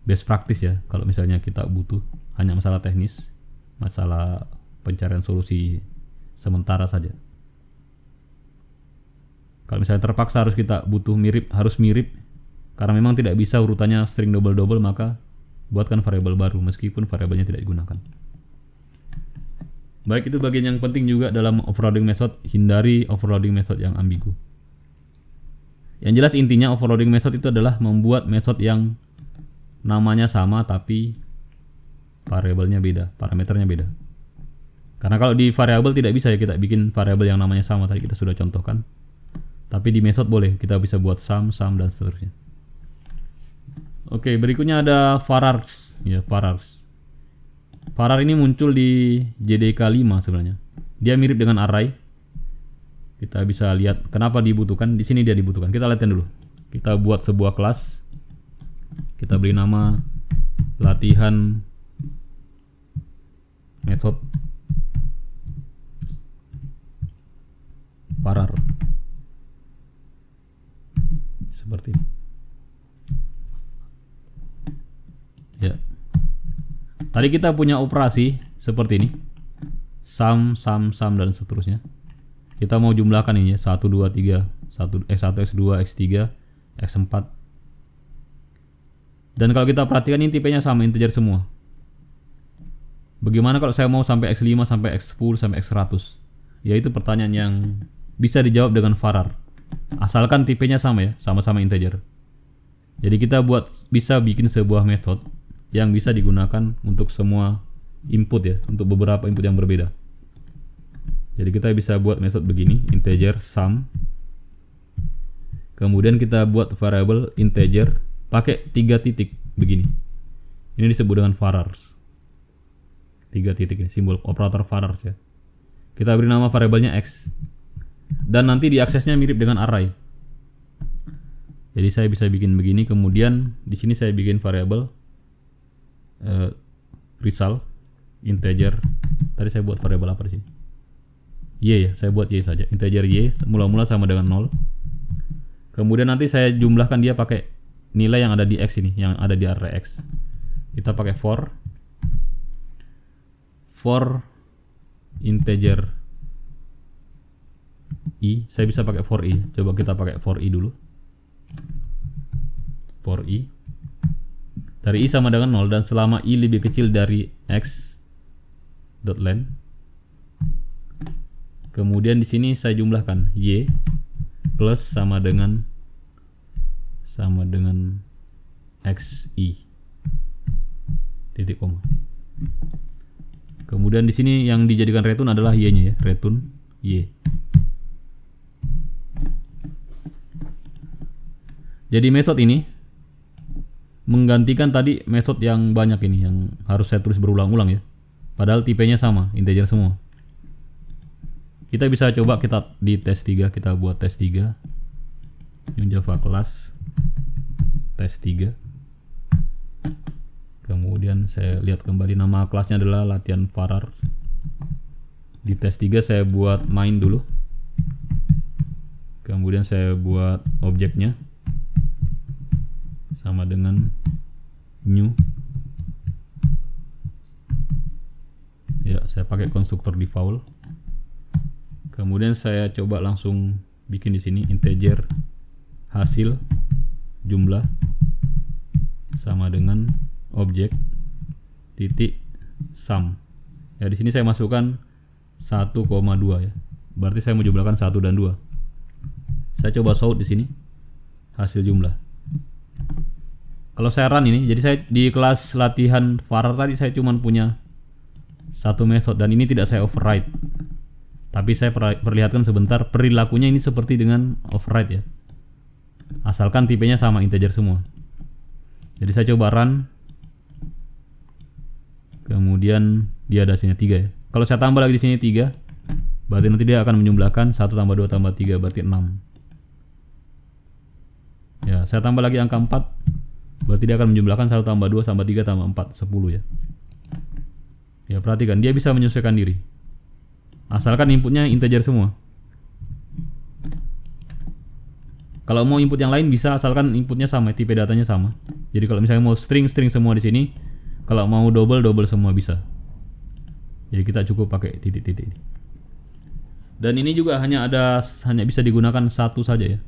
Speaker 1: best practice ya. Kalau misalnya kita butuh, hanya masalah teknis, masalah pencarian solusi sementara saja. Kalau misalnya terpaksa harus kita butuh harus mirip karena memang tidak bisa urutannya string double double, maka buatkan variabel baru meskipun variabelnya tidak digunakan. Baik, itu bagian yang penting juga dalam overloading method. Hindari overloading method yang ambigu. Yang jelas intinya overloading method itu adalah membuat method yang namanya sama tapi variabelnya beda, parameternya beda. Karena kalau di variabel tidak bisa ya kita bikin variabel yang namanya sama, tadi kita sudah contohkan. Tapi di method boleh, kita bisa buat sum dan seterusnya. Oke, berikutnya ada varars ya, varars. Varar ini muncul di JDK 5 sebenarnya. Dia mirip dengan array. Kita bisa lihat kenapa dibutuhkan. Di sini dia dibutuhkan. Kita lihatkan dulu. Kita buat sebuah kelas. Kita beri nama latihan method varar. Seperti ini. Ya. Tadi kita punya operasi seperti ini. Sum dan seterusnya. Kita mau jumlahkan ini ya, 1 2 3, X1 X2 X3 X4. Dan kalau kita perhatikan ini tipenya sama, integer semua. Bagaimana kalau saya mau sampai X5 sampai X10 sampai X100? Ya itu pertanyaan yang bisa dijawab dengan varar. Asalkan tipenya sama ya, sama-sama integer. Jadi kita bisa bikin sebuah metode yang bisa digunakan untuk semua input ya, untuk beberapa input yang berbeda. Jadi kita bisa buat metode begini, integer sum. Kemudian kita buat variable integer pakai 3 titik begini. Ini disebut dengan varars. 3 titik ini simbol operator varars ya. Kita beri nama variabelnya x. Dan nanti diaksesnya mirip dengan array. Jadi saya bisa bikin begini, kemudian di sini saya bikin variabel result integer. Tadi saya buat variabel apa di sini? Y ya, saya buat y saja. Integer y mula-mula sama dengan 0. Kemudian nanti saya jumlahkan dia pakai nilai yang ada di x ini, yang ada di array x. Kita pakai for integer i, saya bisa pakai for i. Coba kita pakai for i dulu. For i dari i sama dengan 0 dan selama i lebih kecil dari x dot len. Kemudian di sini saya jumlahkan y plus sama dengan xi titik koma. Kemudian di sini yang dijadikan return adalah y-nya ya, return y. Jadi metode ini menggantikan tadi metode yang banyak ini yang harus saya tulis berulang-ulang ya. Padahal tipenya sama, integer semua. Kita bisa coba kita di tes 3, kita buat tes 3. New Java class tes 3. Kemudian saya lihat kembali nama kelasnya adalah latihan Varar. Di tes 3 saya buat main dulu. Kemudian saya buat objeknya sama dengan new. Ya, saya pakai konstruktor default. Kemudian saya coba langsung bikin di sini integer hasil jumlah sama dengan objek titik sum. Ya, di sini saya masukkan 1,2 ya. Berarti saya mau jumlahkan 1 dan 2. Saya coba sort di sini hasil jumlah. Kalau saya run ini, jadi saya di kelas latihan Varar tadi saya cuma punya satu method dan ini tidak saya override. Tapi saya perlihatkan sebentar perilakunya ini seperti dengan override ya. Asalkan tipenya sama, integer semua. Jadi saya coba run. Kemudian dia ada hasilnya 3 ya. Kalau saya tambah lagi di sini 3, berarti nanti dia akan menjumlahkan 1 tambah 2 tambah 3 berarti 6. Ya, saya tambah lagi angka 4. Berarti dia akan menjumlahkan 1 tambah 2 tambah 3 tambah 4, 10 ya. Ya, perhatikan dia bisa menyesuaikan diri. Asalkan inputnya integer semua. Kalau mau input yang lain bisa asalkan inputnya sama, tipe datanya sama. Jadi kalau misalnya mau string semua di sini, kalau mau double semua bisa. Jadi kita cukup pakai titik-titik ini. Dan ini juga hanya bisa digunakan satu saja ya.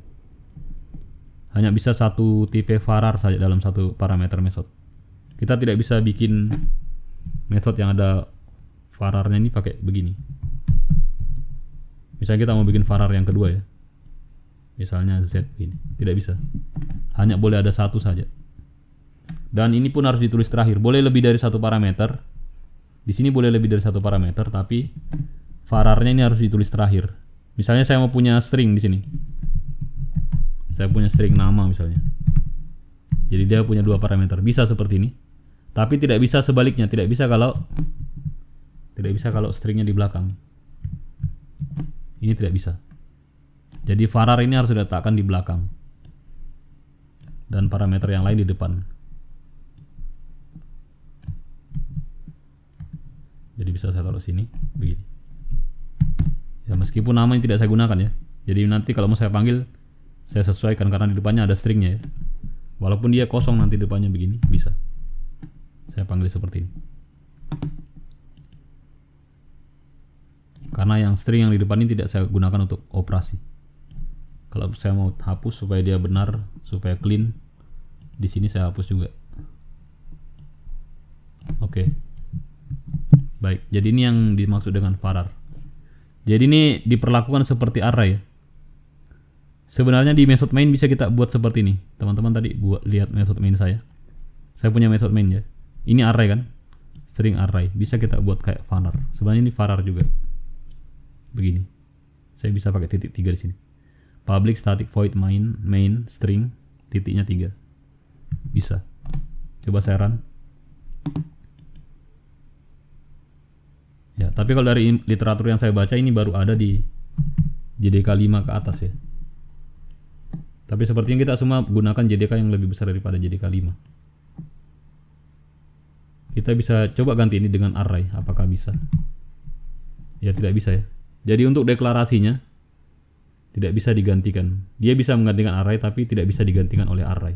Speaker 1: Hanya bisa satu tipe Varar saja dalam satu parameter method. Kita tidak bisa bikin method yang ada Vararnya ini pakai begini. Misalnya kita mau bikin Varar yang kedua ya. Misalnya Z ini, tidak bisa. Hanya boleh ada satu saja. Dan ini pun harus ditulis terakhir. Boleh lebih dari satu parameter. Di sini boleh lebih dari satu parameter, tapi Vararnya ini harus ditulis terakhir. Misalnya saya mau punya string di sini. Saya punya string nama misalnya. Jadi dia punya 2 parameter. Bisa seperti ini. Tapi tidak bisa sebaliknya. Tidak bisa kalau stringnya di belakang. Ini tidak bisa. Jadi Varar ini harus diletakkan di belakang. Dan parameter yang lain di depan. Jadi bisa saya taruh sini begini. Ya, meskipun nama ini tidak saya gunakan ya. Jadi nanti kalau mau saya panggil, saya sesuaikan karena di depannya ada stringnya ya. Walaupun dia kosong nanti depannya begini, bisa. Saya panggil seperti ini. Karena yang string yang di depan ini tidak saya gunakan untuk operasi. Kalau saya mau hapus supaya dia benar, supaya clean, di sini saya hapus juga. Oke. Baik, jadi ini yang dimaksud dengan Varar. Jadi ini diperlakukan seperti array ya. Sebenarnya di method main bisa kita buat seperti ini. Teman-teman tadi lihat method main saya. Saya punya method main ya. Ini array kan? String array. Bisa kita buat kayak Varar. Sebenarnya ini Varar juga. Begini. Saya bisa pakai titik 3 di sini. Public static void main string titiknya 3. Bisa. Coba saya run. Ya, tapi kalau dari literatur yang saya baca ini baru ada di JDK 5 ke atas ya. Tapi sepertinya kita semua gunakan JDK yang lebih besar daripada JDK 5. Kita bisa coba ganti ini dengan array, apakah bisa? Ya, tidak bisa ya. Jadi untuk deklarasinya tidak bisa digantikan. Dia bisa menggantikan array tapi tidak bisa digantikan oleh array.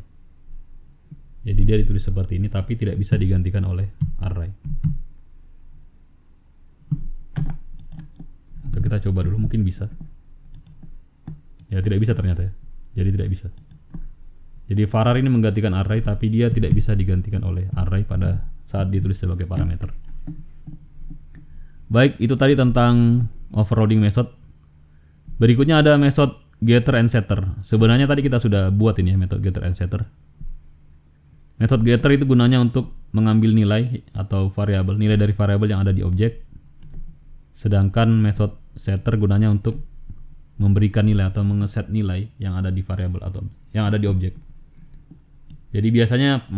Speaker 1: Jadi dia ditulis seperti ini tapi tidak bisa digantikan oleh array. Atau kita coba dulu, mungkin bisa. Ya tidak bisa ternyata ya. Jadi tidak bisa. Jadi var ini menggantikan array, tapi dia tidak bisa digantikan oleh array pada saat ditulis sebagai parameter. Baik, itu tadi tentang overloading method. Berikutnya ada metode getter and setter. Sebenarnya tadi kita sudah buat ini ya, metode getter and setter. Metode getter itu gunanya untuk mengambil nilai atau variabel, nilai dari variabel yang ada di objek. Sedangkan metode setter gunanya untuk memberikan nilai atau mengeset nilai yang ada di variabel atau yang ada di objek. Jadi biasanya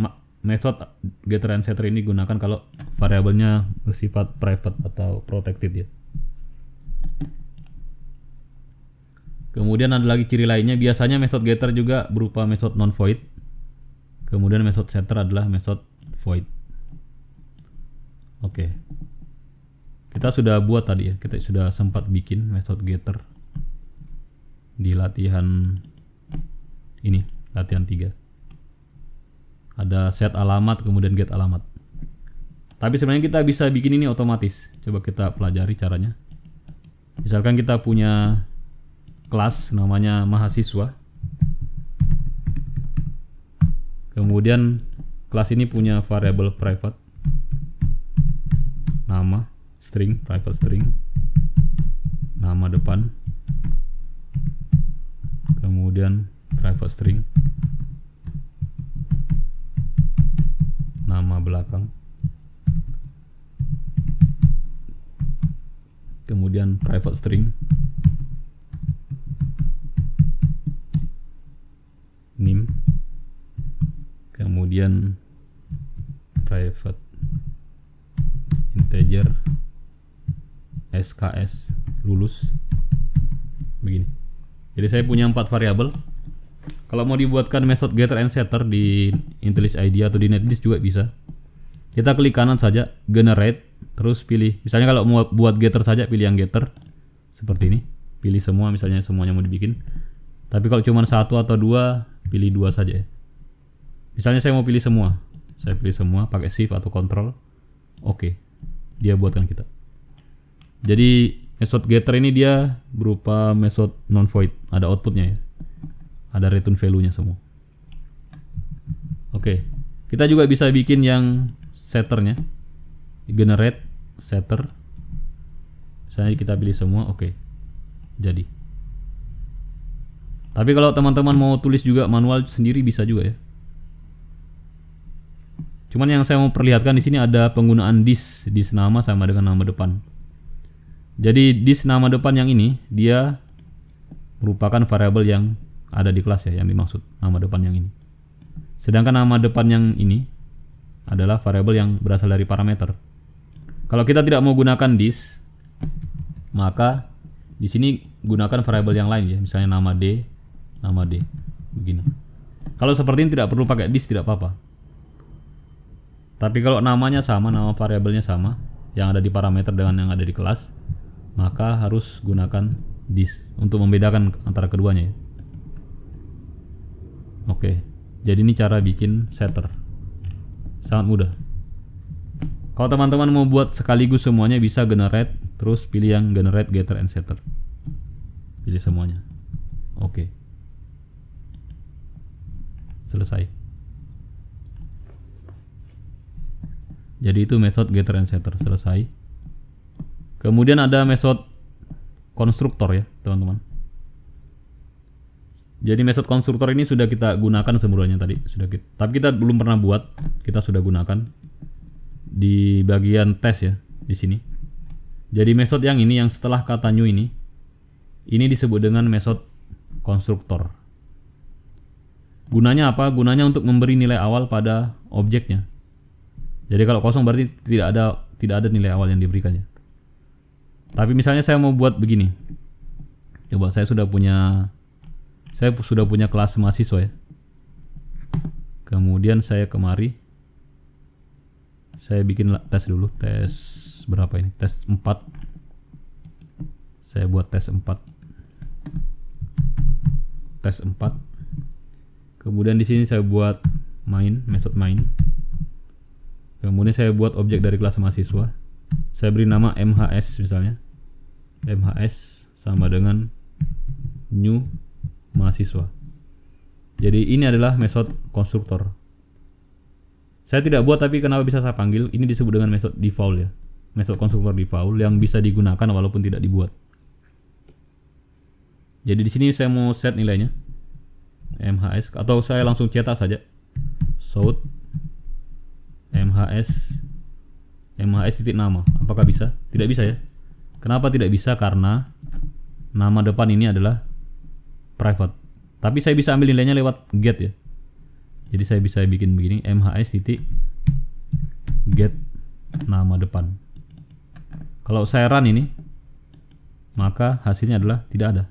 Speaker 1: metode getter and setter ini gunakan kalau variabelnya bersifat private atau protected ya. Kemudian ada lagi ciri lainnya, biasanya metode getter juga berupa metode non void. Kemudian metode setter adalah metode void. Oke. Kita sudah buat tadi ya, kita sudah sempat bikin metode getter di latihan ini, latihan 3. Ada set alamat, kemudian get alamat. Tapi sebenarnya kita bisa bikin ini otomatis. Coba kita pelajari caranya. Misalkan kita punya kelas namanya mahasiswa. Kemudian kelas ini punya variabel private. Nama, string, private string. Nama depan. Kemudian private string. Nama belakang, kemudian private string, name, kemudian private integer, SKS, lulus, begini. Jadi saya punya 4 variabel. Kalau mau dibuatkan metode getter and setter di IntelliJ IDEA atau di Netlist juga bisa. Kita klik kanan saja, generate, terus pilih. Misalnya kalau mau buat getter saja, pilih yang getter seperti ini. Pilih semua, misalnya semuanya mau dibikin. Tapi kalau cuma 1 atau 2, pilih 2 saja ya. Misalnya saya mau pilih semua. Saya pilih semua, pakai shift atau control. Oke. Dia buatkan kita. Jadi metode getter ini dia berupa metode non void, ada outputnya ya. Ada return value-nya semua. Oke. Kita juga bisa bikin yang setternya. Generate setter. Misalnya kita pilih semua, oke. Jadi. Tapi kalau teman-teman mau tulis juga manual sendiri bisa juga ya. Cuman yang saya mau perlihatkan di sini ada penggunaan this nama sama dengan nama depan. Jadi this nama depan yang ini dia merupakan variabel yang ada di kelas ya, yang dimaksud nama depan yang ini. Sedangkan nama depan yang ini adalah variabel yang berasal dari parameter. Kalau kita tidak mau gunakan this, maka di sini gunakan variabel yang lain ya, misalnya nama D, begini. Kalau seperti ini tidak perlu pakai this, tidak apa-apa. Tapi kalau namanya sama, nama variabelnya sama, yang ada di parameter dengan yang ada di kelas, maka harus gunakan this untuk membedakan antara keduanya ya. Oke, jadi ini cara bikin setter. Sangat mudah. Kalau teman-teman mau buat sekaligus semuanya bisa generate, terus pilih yang generate getter and setter. Pilih semuanya. Oke. Selesai. Jadi itu metode getter and setter, selesai. Kemudian ada metode konstruktor ya, teman-teman. Jadi metode konstruktor ini sudah kita gunakan sebelumnya tadi, tapi kita belum pernah buat, kita sudah gunakan di bagian tes ya, di sini. Jadi metode yang ini, yang setelah kata new ini disebut dengan metode konstruktor. Gunanya apa? Gunanya untuk memberi nilai awal pada objeknya. Jadi kalau kosong berarti tidak ada nilai awal yang diberikannya. Tapi misalnya saya mau buat begini. Coba saya sudah punya kelas mahasiswa ya. Kemudian saya kemari. Saya bikin tes dulu. Tes berapa ini? Tes 4. Saya buat tes 4. Tes 4. Kemudian di sini saya buat main, method main. Kemudian saya buat objek dari kelas mahasiswa. Saya beri nama MHS misalnya. MHS sama dengan new mahasiswa. Jadi ini adalah metode konstruktor. Saya tidak buat, tapi kenapa bisa saya panggil? Ini disebut dengan metode default ya. Metode konstruktor default yang bisa digunakan walaupun tidak dibuat. Jadi di sini saya mau set nilainya MHS, atau saya langsung cetak saja south MHS titik nama. Apakah bisa? Tidak bisa ya. Kenapa tidak bisa? Karena nama depan ini adalah private. Tapi saya bisa ambil nilainya lewat get ya. Jadi saya bisa bikin begini, MHS titik get nama depan. Kalau saya run ini, maka hasilnya adalah tidak ada,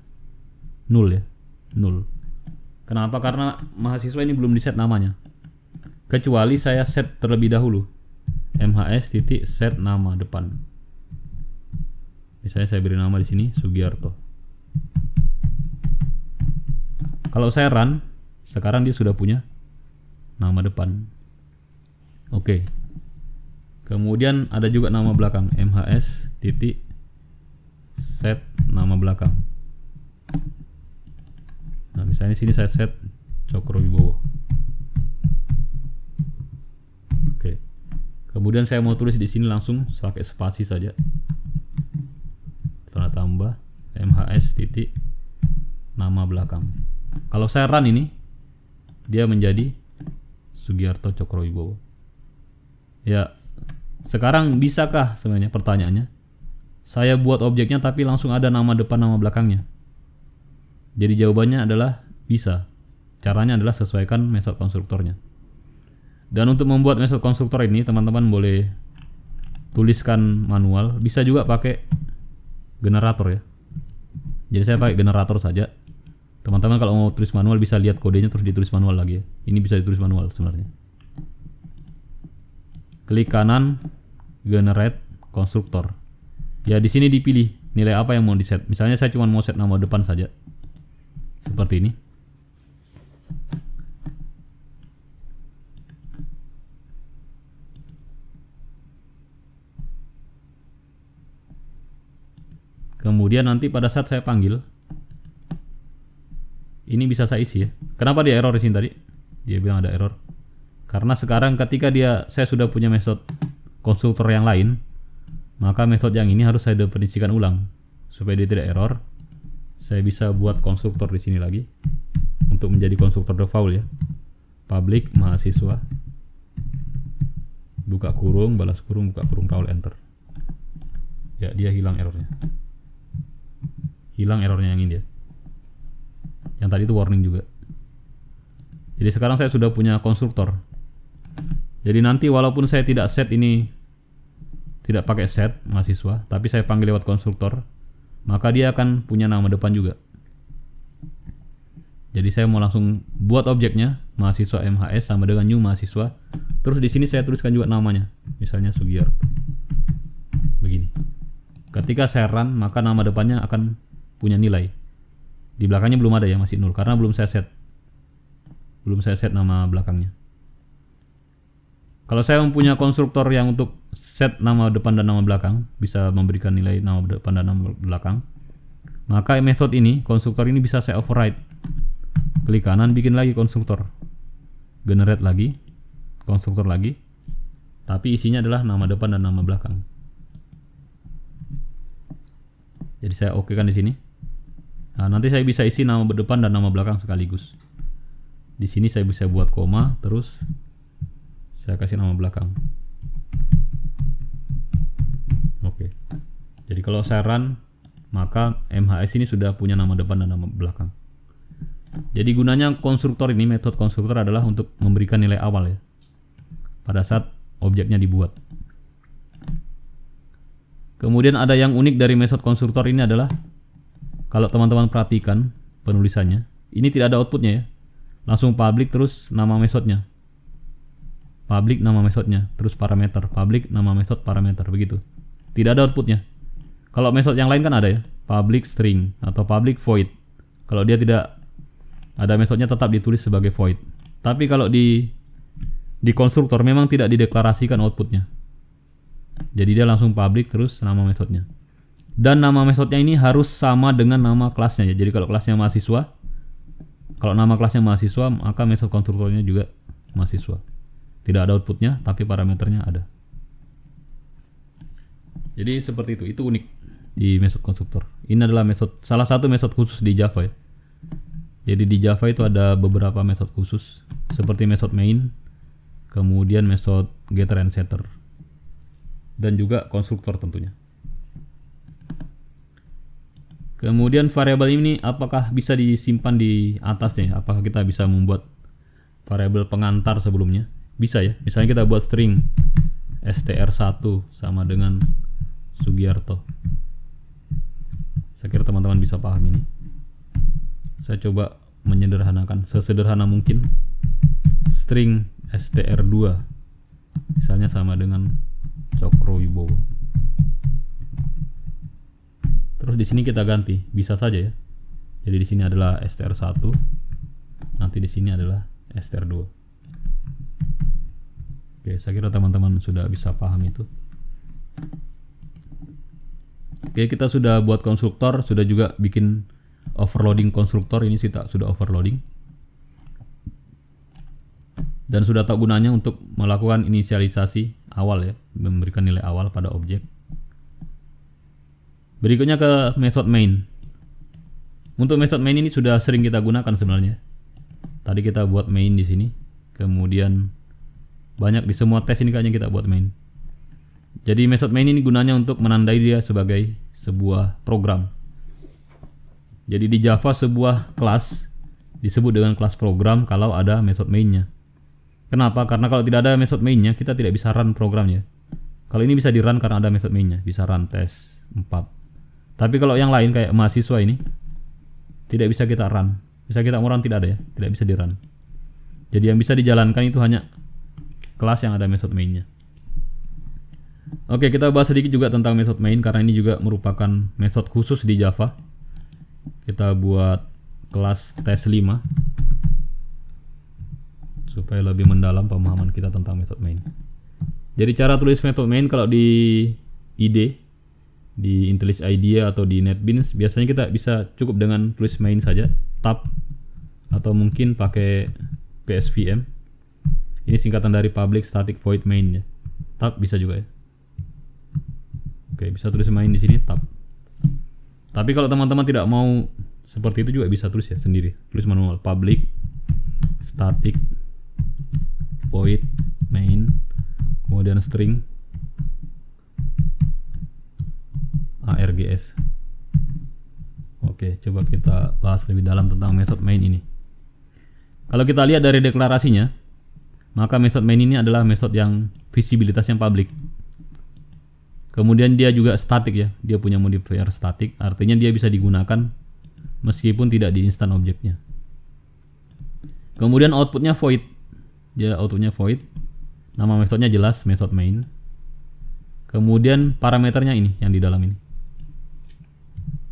Speaker 1: null ya, null. Kenapa? Karena mahasiswa ini belum di set namanya. Kecuali saya set terlebih dahulu, MHS titik set nama depan. Misalnya saya beri nama di sini Sugiarto. Kalau saya run, sekarang dia sudah punya nama depan. Oke. Kemudian ada juga nama belakang, MHS titik set nama belakang. Nah, misalnya sini saya set Cokrowibowo. Oke. Kemudian saya mau tulis di sini langsung pakai spasi saja. Tanda tambah MHS titik nama belakang. Kalau saya run ini, dia menjadi Sugiarto Cokrowibowo. Ya, sekarang bisakah sebenarnya pertanyaannya? Saya buat objeknya tapi langsung ada nama depan nama belakangnya. Jadi jawabannya adalah bisa. Caranya adalah sesuaikan metode konstruktornya. Dan untuk membuat metode konstruktor ini teman-teman boleh tuliskan manual, bisa juga pakai generator ya. Jadi saya pakai generator saja. Teman-teman kalau mau tulis manual bisa lihat kodenya terus ditulis manual lagi ya. Ini bisa ditulis manual sebenarnya. Klik kanan, generate konstruktor. Ya di sini dipilih nilai apa yang mau di set. Misalnya saya cuma mau set nama depan saja. Seperti ini. Kemudian nanti pada saat saya panggil, ini bisa saya isi ya. Kenapa dia error di sini tadi? Dia bilang ada error. Karena sekarang ketika saya sudah punya metode konstruktor yang lain, maka metode yang ini harus saya definisikan ulang supaya dia tidak error. Saya bisa buat konstruktor di sini lagi untuk menjadi konstruktor default ya. Public mahasiswa, buka kurung, balas kurung, buka kurung, kaul, enter. Ya, dia hilang errornya. Hilang errornya yang ini dia. Yang tadi itu warning juga. Jadi sekarang saya sudah punya konstruktor. Jadi nanti walaupun saya tidak set ini, tidak pakai set mahasiswa, tapi saya panggil lewat konstruktor, maka dia akan punya nama depan juga. Jadi saya mau langsung buat objeknya mahasiswa MHS sama dengan new mahasiswa. Terus di sini saya tuliskan juga namanya, misalnya Sugiarto. Begini. Ketika saya run, maka nama depannya akan punya nilai. Di belakangnya belum ada ya, masih nol karena belum saya set. Belum saya set nama belakangnya. Kalau saya mempunyai konstruktor yang untuk set nama depan dan nama belakang, bisa memberikan nilai nama depan dan nama belakang, maka metode ini, konstruktor ini bisa saya override. Klik kanan, bikin lagi konstruktor. Generate lagi, konstruktor lagi. Tapi isinya adalah nama depan dan nama belakang. Jadi saya oke kan di sini. Nah, nanti saya bisa isi nama depan dan nama belakang sekaligus. Di sini saya bisa buat koma, terus saya kasih nama belakang. Oke. Jadi kalau saya run, maka MHS ini sudah punya nama depan dan nama belakang. Jadi gunanya konstruktor ini, metode konstruktor adalah untuk memberikan nilai awal ya, pada saat objeknya dibuat. Kemudian ada yang unik dari metode konstruktor ini adalah, kalau teman-teman perhatikan penulisannya, ini tidak ada outputnya ya. Langsung public terus nama metodenya. Public nama metodenya, terus parameter, public nama metode parameter, begitu. Tidak ada outputnya. Kalau metode yang lain kan ada ya, public string atau public void. Kalau dia tidak ada metodenya tetap ditulis sebagai void. Tapi kalau di konstruktor memang tidak dideklarasikan outputnya. Jadi dia langsung public terus nama metodenya. Dan nama metodenya ini harus sama dengan nama kelasnya ya. Jadi kalau kelasnya mahasiswa, Kalau nama kelasnya mahasiswa, maka metode konstruktornya juga mahasiswa. Tidak ada outputnya, tapi parameternya ada. Jadi seperti itu. Itu unik di metode konstruktor. Ini adalah salah satu metode khusus di Java ya. Jadi di Java itu ada beberapa metode khusus, seperti metode main, kemudian metode getter and setter, dan juga konstruktor tentunya. Kemudian variabel ini apakah bisa disimpan di atasnya? Apakah kita bisa membuat variabel pengantar sebelumnya? Bisa ya. Misalnya kita buat string str1 sama dengan Sugiarto. Saya kira teman-teman bisa paham ini. Saya coba menyederhanakan sesederhana mungkin. String str2 misalnya sama dengan Cokrowibowo. Terus di sini kita ganti, bisa saja ya. Jadi di sini adalah str1, nanti di sini adalah str2. Oke, saya kira teman-teman sudah bisa paham itu. Oke, kita sudah buat konstruktor, sudah juga bikin overloading konstruktor. Ini kita sudah overloading. Dan sudah tahu gunanya untuk melakukan inisialisasi awal ya, memberikan nilai awal pada objek. Berikutnya ke method main. Untuk method main ini sudah sering kita gunakan sebenarnya. Tadi kita buat main di sini, kemudian banyak di semua tes ini kayaknya kita buat main. Jadi method main ini gunanya untuk menandai dia sebagai sebuah program. Jadi di Java sebuah kelas disebut dengan kelas program kalau ada method mainnya. Kenapa? Karena kalau tidak ada method mainnya kita tidak bisa run programnya. Kalau ini bisa di run karena ada method mainnya, bisa run tes 4. Tapi kalau yang lain kayak mahasiswa ini tidak bisa kita run. Bisa kita mau run tidak ada ya, tidak bisa di run. Jadi yang bisa dijalankan itu hanya kelas yang ada method mainnya. Oke, kita bahas sedikit juga tentang method main karena ini juga merupakan method khusus di Java. Kita buat kelas tes 5 supaya lebih mendalam pemahaman kita tentang method main. Jadi cara tulis method main kalau di IDE, di IntelliJ IDEA atau di NetBeans biasanya kita bisa cukup dengan tulis main saja, tab, atau mungkin pakai PSVM. Ini singkatan dari public static void main ya. Tab bisa juga ya. Oke, bisa tulis main di sini tab. Tapi kalau teman-teman tidak mau seperti itu juga bisa tulis ya sendiri. Tulis manual public static void main kemudian string args. Oke, coba kita bahas lebih dalam tentang method main ini. Kalau kita lihat dari deklarasinya, maka method main ini adalah method yang visibilitasnya public. Kemudian dia juga static ya, dia punya modifier static, artinya dia bisa digunakan meskipun tidak di instan objeknya. Kemudian outputnya void, dia outputnya void. Nama metodenya jelas, method main. Kemudian parameternya ini yang di dalam ini.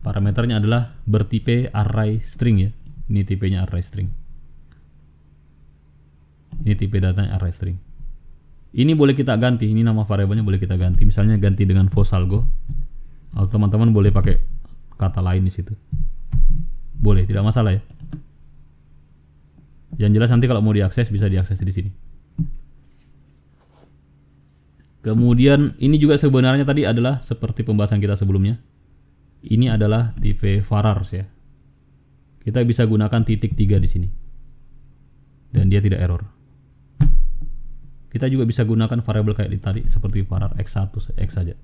Speaker 1: Parameternya adalah bertipe array string ya. Ini tipenya array string. Ini tipe datanya array string. Ini boleh kita ganti, ini nama variabelnya boleh kita ganti. Misalnya ganti dengan Vosalgo. Atau teman-teman boleh pakai kata lain di situ. Boleh, tidak masalah ya. Yang jelas nanti kalau mau diakses bisa diakses di sini. Kemudian ini juga sebenarnya tadi adalah seperti pembahasan kita sebelumnya. Ini adalah tipe varars ya. Kita bisa gunakan titik 3 di sini. Dan dia tidak error. Kita juga bisa gunakan variabel kayak tadi seperti var x1 x saja.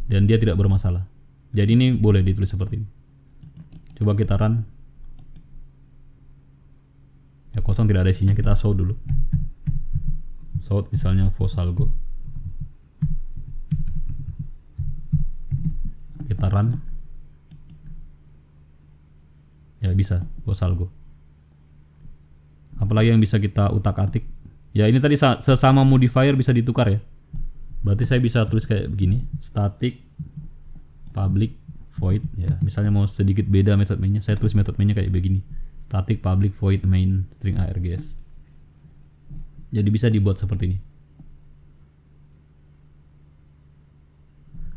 Speaker 1: Dan dia tidak bermasalah. Jadi ini boleh ditulis seperti ini. Coba kita run. Ya kosong tidak ada isinya, kita show dulu. Show misalnya Vosalgo. Kita run. Ya bisa Vosalgo. Apalagi yang bisa kita utak-atik. Ya ini tadi sesama modifier bisa ditukar ya. Berarti saya bisa tulis kayak begini, static public void ya. Misalnya mau sedikit beda method mainnya, saya tulis method mainnya kayak begini. Static public void main string args. Jadi bisa dibuat seperti ini.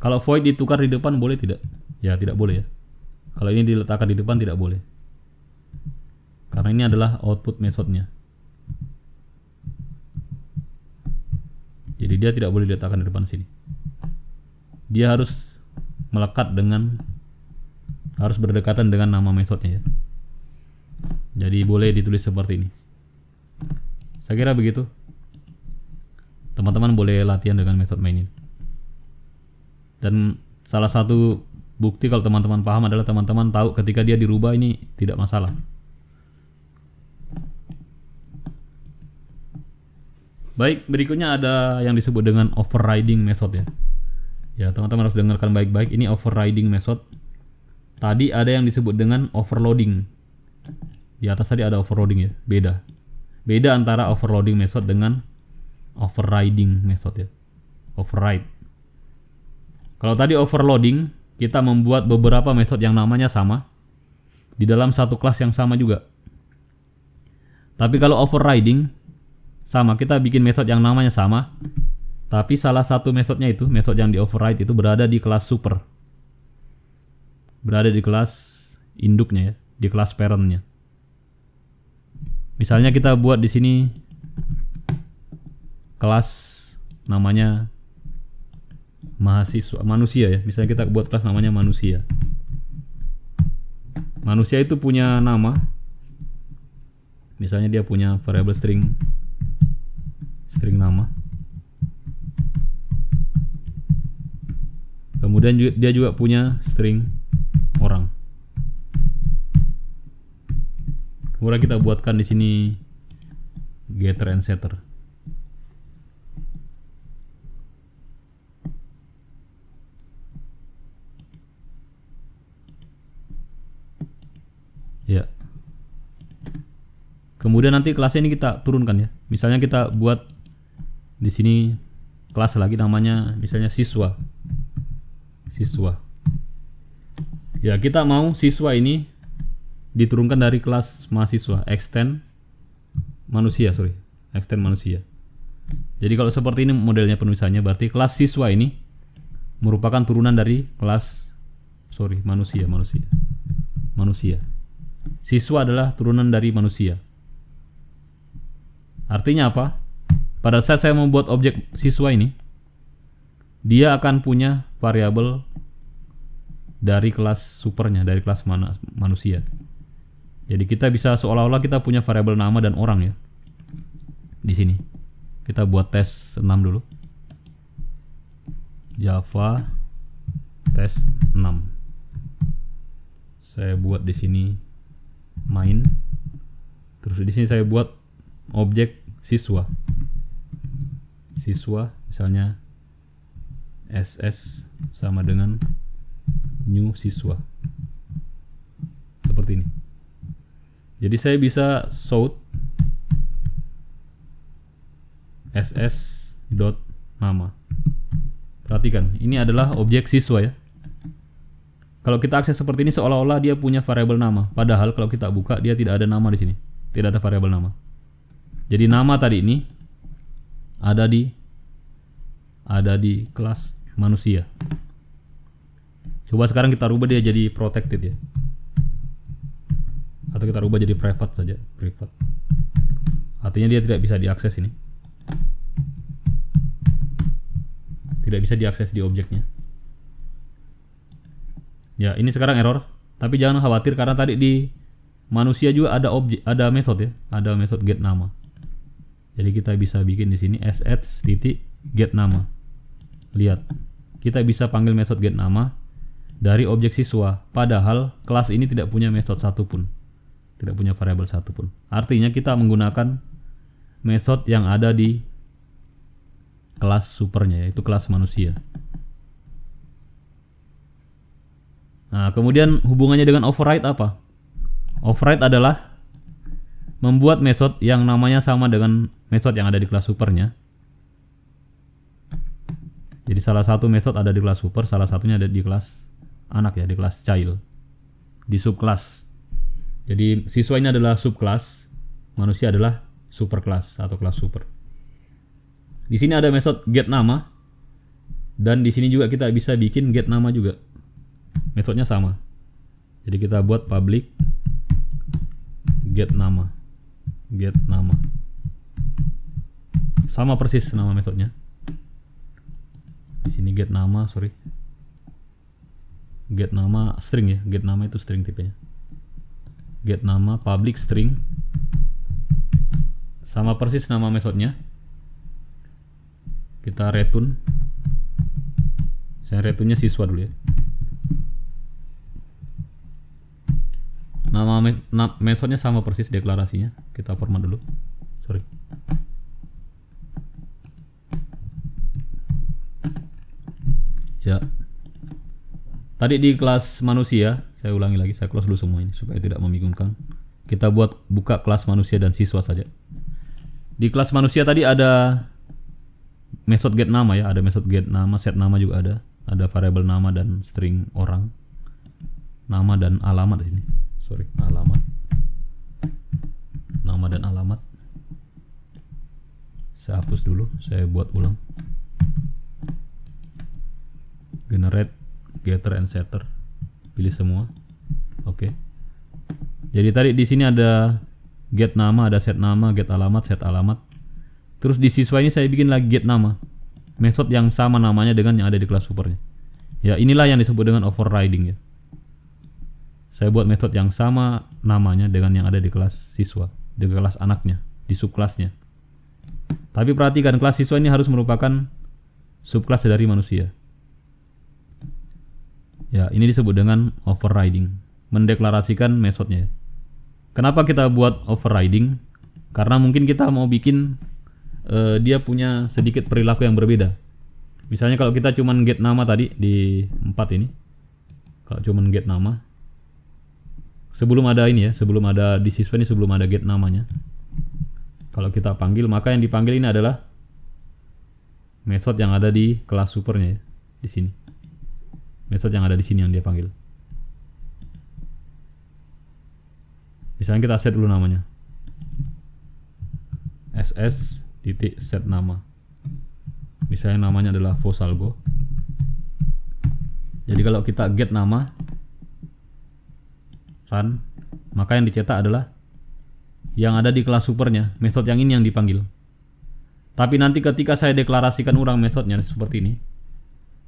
Speaker 1: Kalau void ditukar di depan boleh tidak? Ya tidak boleh ya. Kalau ini diletakkan di depan tidak boleh. Karena ini adalah output metodenya. Jadi dia tidak boleh diletakkan di depan sini. Dia harus harus berdekatan dengan nama metodenya ya. Jadi boleh ditulis seperti ini. Saya kira begitu. Teman-teman boleh latihan dengan metode main ini. Dan salah satu bukti kalau teman-teman paham adalah teman-teman tahu ketika dia dirubah ini tidak masalah. Baik, berikutnya ada yang disebut dengan overriding method ya. Ya, teman-teman harus dengarkan baik-baik. Ini overriding method. Tadi ada yang disebut dengan overloading. Di atas tadi ada overloading ya. Beda antara overloading method dengan overriding method ya. Override. Kalau tadi overloading, kita membuat beberapa metode yang namanya sama di dalam satu kelas yang sama juga. Tapi kalau overriding, sama, kita bikin metode yang namanya sama, tapi salah satu metodenya itu, metode yang di override itu berada di kelas super. Berada di kelas induknya ya, di kelas parentnya. Misalnya kita buat di sini kelas namanya manusia ya. Misalnya kita buat kelas namanya manusia. Manusia itu punya nama. Misalnya dia punya variable string nama. Kemudian dia juga punya string orang. Kemudian kita buatkan di sini getter and setter. Ya. Kemudian nanti kelasnya ini kita turunkan ya. Misalnya kita buat di sini kelas lagi namanya misalnya siswa. Ya, kita mau siswa ini diturunkan dari kelas mahasiswa, extend manusia. Jadi kalau seperti ini modelnya penulisannya, berarti kelas siswa ini merupakan turunan dari kelas manusia. Siswa adalah turunan dari manusia. Artinya apa? Pada saat saya membuat objek siswa ini, dia akan punya variabel dari kelas supernya, dari kelas manusia. Jadi kita bisa seolah-olah kita punya variabel nama dan orang ya. Di sini. Kita buat tes 6 dulu. Java tes 6. Saya buat di sini main. Terus di sini saya buat objek siswa. Misalnya SS sama dengan new siswa. Seperti ini. Jadi saya bisa shout ss.nama. Perhatikan, ini adalah objek siswa ya. Kalau kita akses seperti ini seolah-olah dia punya variabel nama, padahal kalau kita buka dia tidak ada nama di sini. Tidak ada variabel nama. Jadi nama tadi ini ada di kelas manusia. Coba sekarang kita rubah dia jadi protected ya. Atau kita rubah jadi private saja, private. Artinya dia tidak bisa diakses ini. Tidak bisa diakses di objeknya. Ya, ini sekarang error, tapi jangan khawatir karena tadi di manusia juga ada ada metode ya, ada metode get nama. Jadi kita bisa bikin di sini sh.get nama. Lihat, kita bisa panggil metode get nama dari objek siswa, padahal kelas ini tidak punya metode satupun, tidak punya variabel satupun. Artinya kita menggunakan metode yang ada di kelas supernya, yaitu kelas manusia. Nah, kemudian hubungannya dengan override apa? Override adalah membuat metode yang namanya sama dengan metode yang ada di kelas supernya. Jadi salah satu metode ada di kelas super, salah satunya ada di kelas anak ya, di kelas child, di subclass. Jadi siswa ini adalah subclass, manusia adalah superclass atau kelas super. Di sini ada metode get nama, dan di sini juga kita bisa bikin get nama juga. Metodenya sama. Jadi kita buat public get nama. Sama persis nama metodenya. Di sini get nama, get nama string ya. Get nama itu string tipenya. Get nama public string. Sama persis nama metodenya. Kita return. Saya returnnya siswa dulu ya. Nama metodenya sama persis deklarasinya. Kita format dulu. Ya. Tadi di kelas manusia, saya ulangi lagi, saya close dulu semua ini supaya tidak membingungkan. Kita buka kelas manusia dan siswa saja. Di kelas manusia tadi ada metode get nama ya, ada metode get nama, set nama juga ada variabel nama dan string orang, nama dan alamat di sini. Alamat, nama dan alamat. Saya hapus dulu, saya buat ulang. Generate getter and setter, pilih semua. Oke. Jadi tadi di sini ada get nama, ada set nama, get alamat, set alamat. Terus di siswa ini saya bikin lagi get nama, metode yang sama namanya dengan yang ada di kelas supernya. Ya, inilah yang disebut dengan overriding ya. Saya buat metode yang sama namanya dengan yang ada di kelas siswa, di kelas anaknya, di subkelasnya. Tapi perhatikan, kelas siswa ini harus merupakan subkelas dari manusia. Ya, ini disebut dengan overriding, mendeklarasikan metodenya. Kenapa kita buat overriding? Karena mungkin kita mau bikin dia punya sedikit perilaku yang berbeda. Misalnya kalau kita cuman get nama tadi di 4 ini, kalau cuman get nama, sebelum ada ini ya, sebelum ada di siswa ini, sebelum ada get namanya, kalau kita panggil, maka yang dipanggil ini adalah metode yang ada di kelas supernya ya, di sini. Metode yang ada di sini yang dia panggil. Misalnya kita set dulu namanya, ss.set nama. Misalnya namanya adalah Fosalgo. Jadi kalau kita get nama, run, maka yang dicetak adalah yang ada di kelas supernya, metode yang ini yang dipanggil. Tapi nanti ketika saya deklarasikan ulang metodenya seperti ini,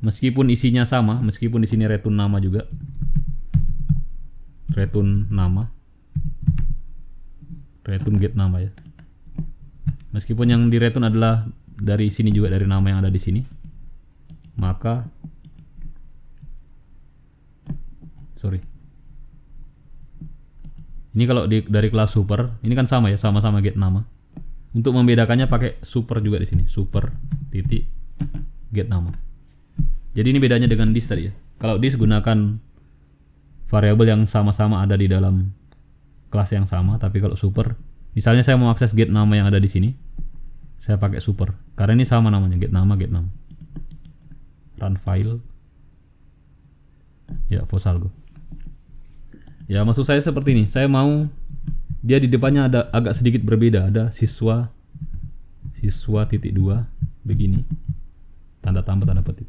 Speaker 1: meskipun isinya sama, meskipun di sini return nama juga, return nama, return get nama ya. Meskipun yang di return adalah dari sini juga, dari nama yang ada di sini, maka ini kalau dari kelas super, ini kan sama ya, sama-sama get nama. Untuk membedakannya pakai super juga di sini, super titik get nama. Jadi ini bedanya dengan this tadi ya. Kalau this gunakan variabel yang sama-sama ada di dalam kelas yang sama, tapi kalau super, misalnya saya mau akses get nama yang ada di sini, saya pakai super. Karena ini sama namanya, get nama, get nama. Run file. Ya, Fosalgo. Ya, maksud saya seperti ini. Saya mau dia di depannya ada agak sedikit berbeda, ada siswa titik 2 begini. Tanda tambah tanda petik.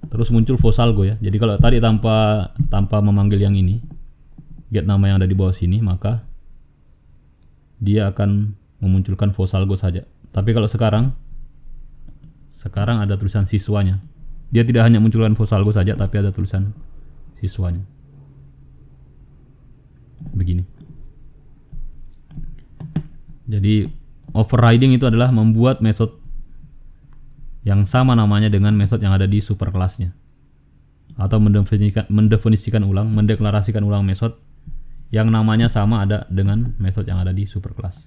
Speaker 1: Terus muncul Fosalgo ya. Jadi kalau tadi tanpa memanggil yang ini, get nama yang ada di bawah sini, maka dia akan memunculkan Fosalgo saja. Tapi kalau sekarang ada tulisan siswanya. Dia tidak hanya munculkan Fosalgo saja, tapi ada tulisan siswanya. Begini. Jadi overriding itu adalah membuat metode yang sama namanya dengan metode yang ada di superkelasnya, atau mendefinisikan ulang, mendeklarasikan ulang metode yang namanya sama ada dengan metode yang ada di superkelas.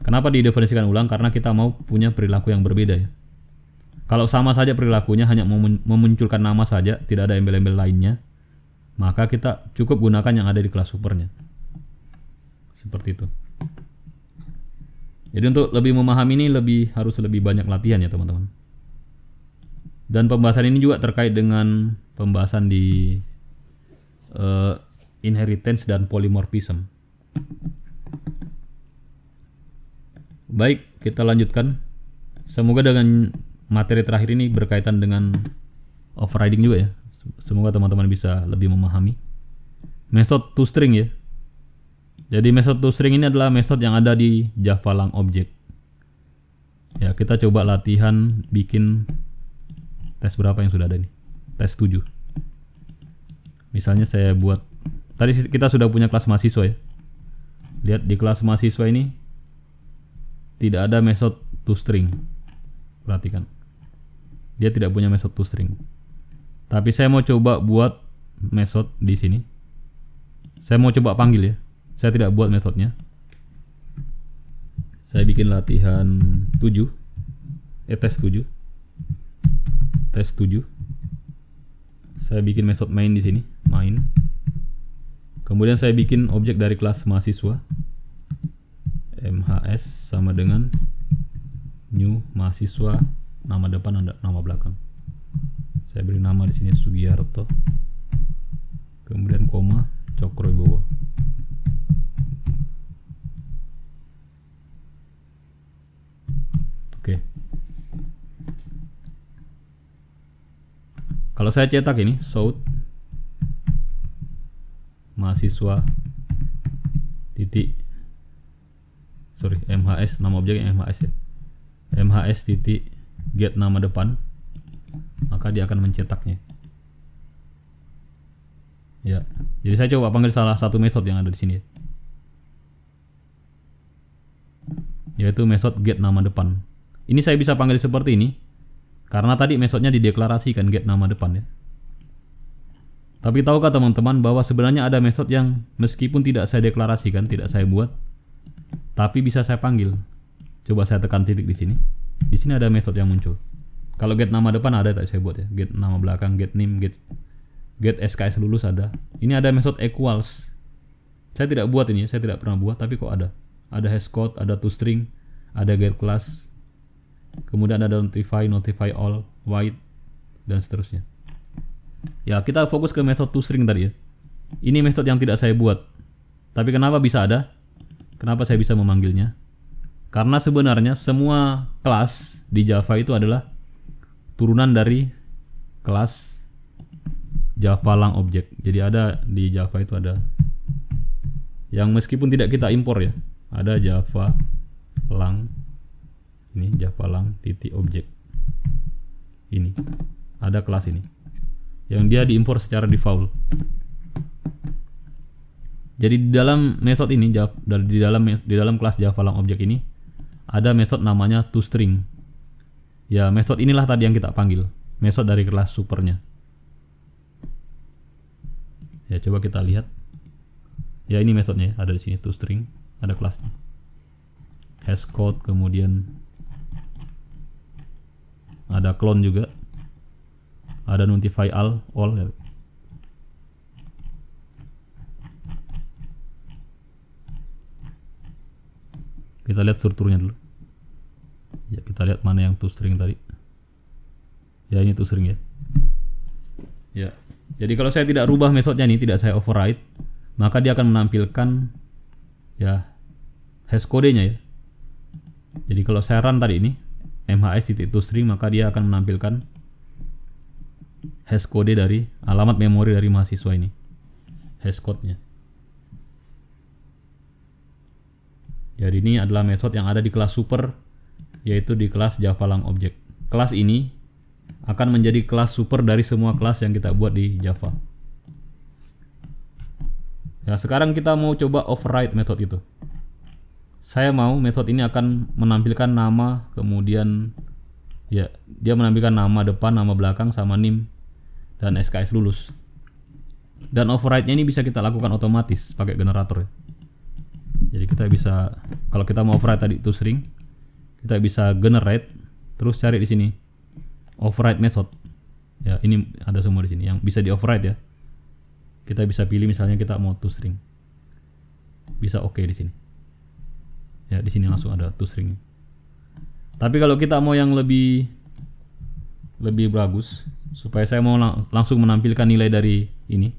Speaker 1: Kenapa didefinisikan ulang? Karena kita mau punya perilaku yang berbeda ya. Kalau sama saja perilakunya, hanya memunculkan nama saja, tidak ada embel-embel lainnya, maka kita cukup gunakan yang ada di kelas supernya. Seperti itu. Jadi untuk lebih memahami ini harus lebih banyak latihan ya teman-teman. Dan pembahasan ini juga terkait dengan pembahasan di inheritance dan polymorphism. Baik, kita lanjutkan. Semoga dengan materi terakhir ini berkaitan dengan overriding juga ya. Semoga teman-teman bisa lebih memahami. method toString ya. Jadi method toString ini adalah method yang ada di Java Lang Object. Ya, kita coba latihan bikin tes berapa yang sudah ada nih. Tes 7. Misalnya saya buat, tadi kita sudah punya kelas mahasiswa ya. Lihat di kelas mahasiswa ini tidak ada method toString. Perhatikan. Dia tidak punya method toString. Tapi saya mau coba buat method di sini. Saya mau coba panggil ya. Saya tidak buat metodenya. Saya bikin latihan 7. Tes 7. Tes 7. Saya bikin method main di sini, main. Kemudian saya bikin objek dari kelas mahasiswa. MHS sama dengan new mahasiswa, nama depan ada nama belakang. Saya beri nama di sini Sugiarto. Kemudian koma Cokrowibowo. Oke. Kalau saya cetak ini shout mahasiswa titik MHS, nama objeknya MHS ya. MHS titik get nama depan, maka dia akan mencetaknya. Ya, jadi saya coba panggil salah satu metode yang ada di sini, yaitu metode get nama depan. Ini saya bisa panggil seperti ini karena tadi metodenya dideklarasikan get nama depan ya. Tapi tahukah teman-teman bahwa sebenarnya ada metode yang meskipun tidak saya deklarasikan, tidak saya buat, tapi bisa saya panggil. Coba saya tekan titik di sini. Di sini ada metode yang muncul. Kalau get nama depan ada tak saya buat ya. Get nama belakang, get name, get SKS lulus ada. Ini ada metode equals. Saya tidak buat ini, saya tidak pernah buat, tapi kok ada. Ada hashcode, ada toString, ada get class. Kemudian ada notify all, white, dan seterusnya. Ya, kita fokus ke metode toString tadi ya. Ini metode yang tidak saya buat. Tapi kenapa bisa ada? Kenapa saya bisa memanggilnya? Karena sebenarnya semua kelas di Java itu adalah turunan dari kelas Java Lang Object. Jadi ada di Java itu ada yang meskipun tidak kita impor ya. Ada Java Lang. Ini Java Lang titik object. Ini. Ada kelas ini. Yang dia diimpor secara default. Jadi di dalam method ini di dalam kelas Java Lang Object ini ada method namanya toString. Ya, method inilah tadi yang kita panggil, method dari kelas supernya. Ya, coba kita lihat. Ya, ini metodenya ada di sini toString, ada kelasnya. Hashcode, kemudian ada clone juga. Ada notify all ya. Kita lihat strukturnya dulu. Ya, kita lihat mana yang toString tadi. Ya, ini toString ya. Ya. Jadi kalau saya tidak rubah metodenya ini, tidak saya override, maka dia akan menampilkan ya hashcode-nya ya. Jadi kalau saya run tadi ini mhs.toString, maka dia akan menampilkan hashcode dari alamat memori dari mahasiswa ini. Hashcode-nya. Jadi ini adalah metode yang ada di kelas super, yaitu di kelas Java Lang Object. Kelas ini akan menjadi kelas super dari semua kelas yang kita buat di Java. Ya, sekarang kita mau coba override metode itu. Saya mau metode ini akan menampilkan nama, kemudian ya dia menampilkan nama depan, nama belakang, sama NIM dan SKS lulus. Dan override-nya ini bisa kita lakukan otomatis pakai generator ya. Jadi kita bisa, kalau kita mau override tadi toString, kita bisa generate, terus cari di sini override method. Ya, ini ada semua di sini yang bisa di override ya. Kita bisa pilih misalnya kita mau toString. Bisa oke di sini. Ya, di sini langsung ada toString. Tapi kalau kita mau yang lebih bagus, supaya saya mau langsung menampilkan nilai dari ini,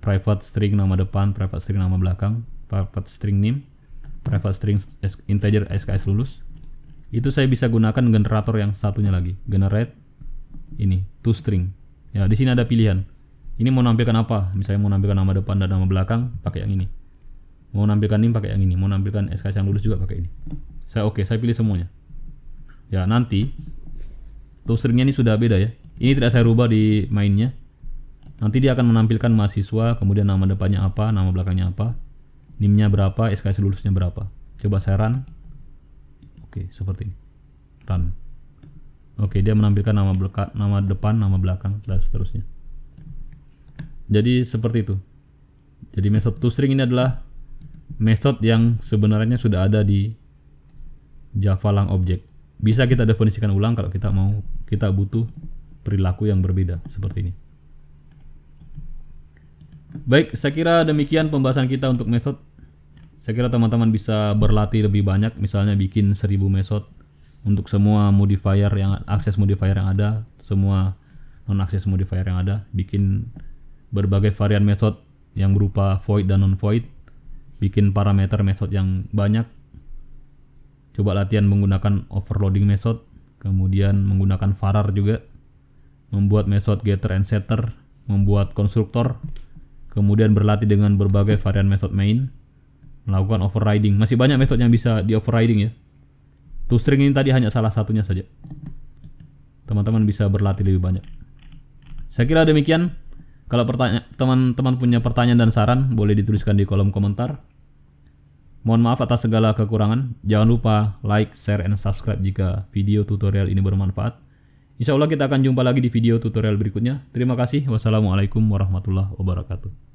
Speaker 1: private string nama depan, private string nama belakang, private string name, private string integer SKS lulus, itu saya bisa gunakan generator yang satunya lagi, generate ini toString. Ya, di sini ada pilihan Ini mau nampilkan apa? Misalnya mau nampilkan nama depan dan nama belakang, pakai yang ini. Mau nampilkan NIM pakai yang ini. Mau nampilkan SKS yang lulus juga pakai ini. Saya pilih semuanya. Ya, nanti toString-nya ini sudah beda ya. Ini tidak saya rubah di mainnya. Nanti dia akan menampilkan mahasiswa, kemudian nama depannya apa, nama belakangnya apa, NIM-nya berapa, SKS lulusnya berapa. Coba saya run. Oke, seperti ini. Run. Oke, dia menampilkan nama depan, nama belakang, dan seterusnya. Jadi seperti itu. Jadi metode toString ini adalah metode yang sebenarnya sudah ada di Java Lang Object. Bisa kita definisikan ulang kalau kita butuh perilaku yang berbeda seperti ini. Baik, saya kira demikian pembahasan kita untuk metode. Saya kira teman-teman bisa berlatih lebih banyak, misalnya bikin 1000 metode untuk semua modifier akses modifier yang ada, semua non akses modifier yang ada, bikin berbagai varian metode yang berupa void dan non void, bikin parameter metode yang banyak. Coba latihan menggunakan overloading method, kemudian menggunakan var juga, membuat metode getter and setter, membuat konstruktor, kemudian berlatih dengan berbagai varian metode main, melakukan overriding. Masih banyak metode yang bisa di overriding ya. toString ini tadi hanya salah satunya saja. Teman-teman bisa berlatih lebih banyak. Saya kira demikian. Kalau teman-teman punya pertanyaan dan saran, boleh dituliskan di kolom komentar. Mohon maaf atas segala kekurangan. Jangan lupa like, share, and subscribe jika video tutorial ini bermanfaat. Insya Allah kita akan jumpa lagi di video tutorial berikutnya. Terima kasih. Wassalamualaikum warahmatullahi wabarakatuh.